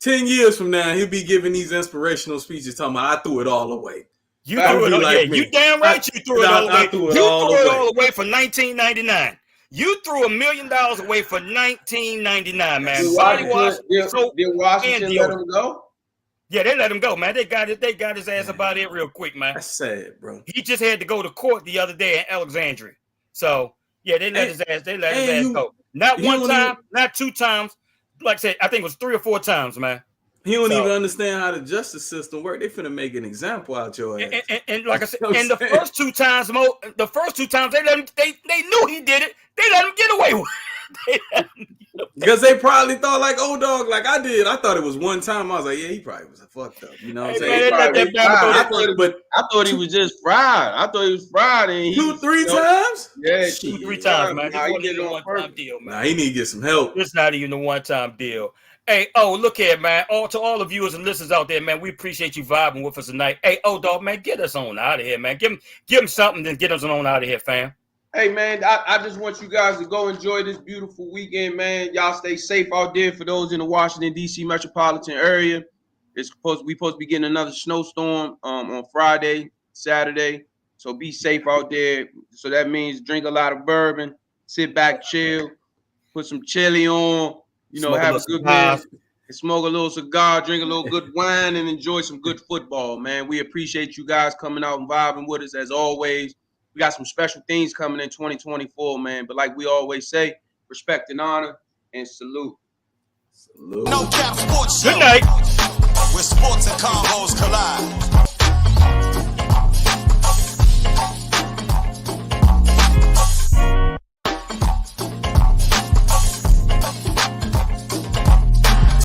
10 years from now, he'll be giving these inspirational speeches talking about, I threw it all away. You threw it all away. You damn right you threw it all away. You threw it all away for $19.99. You threw $1 million away for $19.99, man. Did Washington let him go? Yeah, they let him go, man. They got his ass about it real quick, man. That's sad, bro. He just had to go to court the other day in Alexandria. So yeah, they let his ass go. Not one time, not two times. Like I said, I think it was 3 or 4 times, man. He don't even understand how the justice system works. They finna make an example out your ass. And like I said, and the first 2 times, they let him. They knew he did it. They let him get away with it. Because they probably thought like, oh dog, like I did. I thought it was one time. I was like, yeah, he probably was fucked up. You know what I'm saying? I thought he was just fried. I thought he was fried. And 2-3 times? Yeah, 2-3 times, man. Nah, He did a one-time deal, man. Nah, he need to get some help. It's not even a one-time deal. Hey, look here, man. To all the viewers and listeners out there, man, we appreciate you vibing with us tonight. Hey, dog, man, get us on out of here, man. Give him something, then get us on out of here, fam. Hey, man, I just want you guys to go enjoy this beautiful weekend, man. Y'all stay safe out there for those in the Washington, D.C. metropolitan area. We supposed to be getting another snowstorm on Friday, Saturday. So be safe out there. So that means drink a lot of bourbon, sit back, chill, put some chili on, have a good meal, smoke a little cigar, drink a little good wine, and enjoy some good football, man. We appreciate you guys coming out and vibing with us as always. We got some special things coming in 2024, man. But like we always say, respect and honor and salute. No cap sports show. Good night. Where sports and combos collide.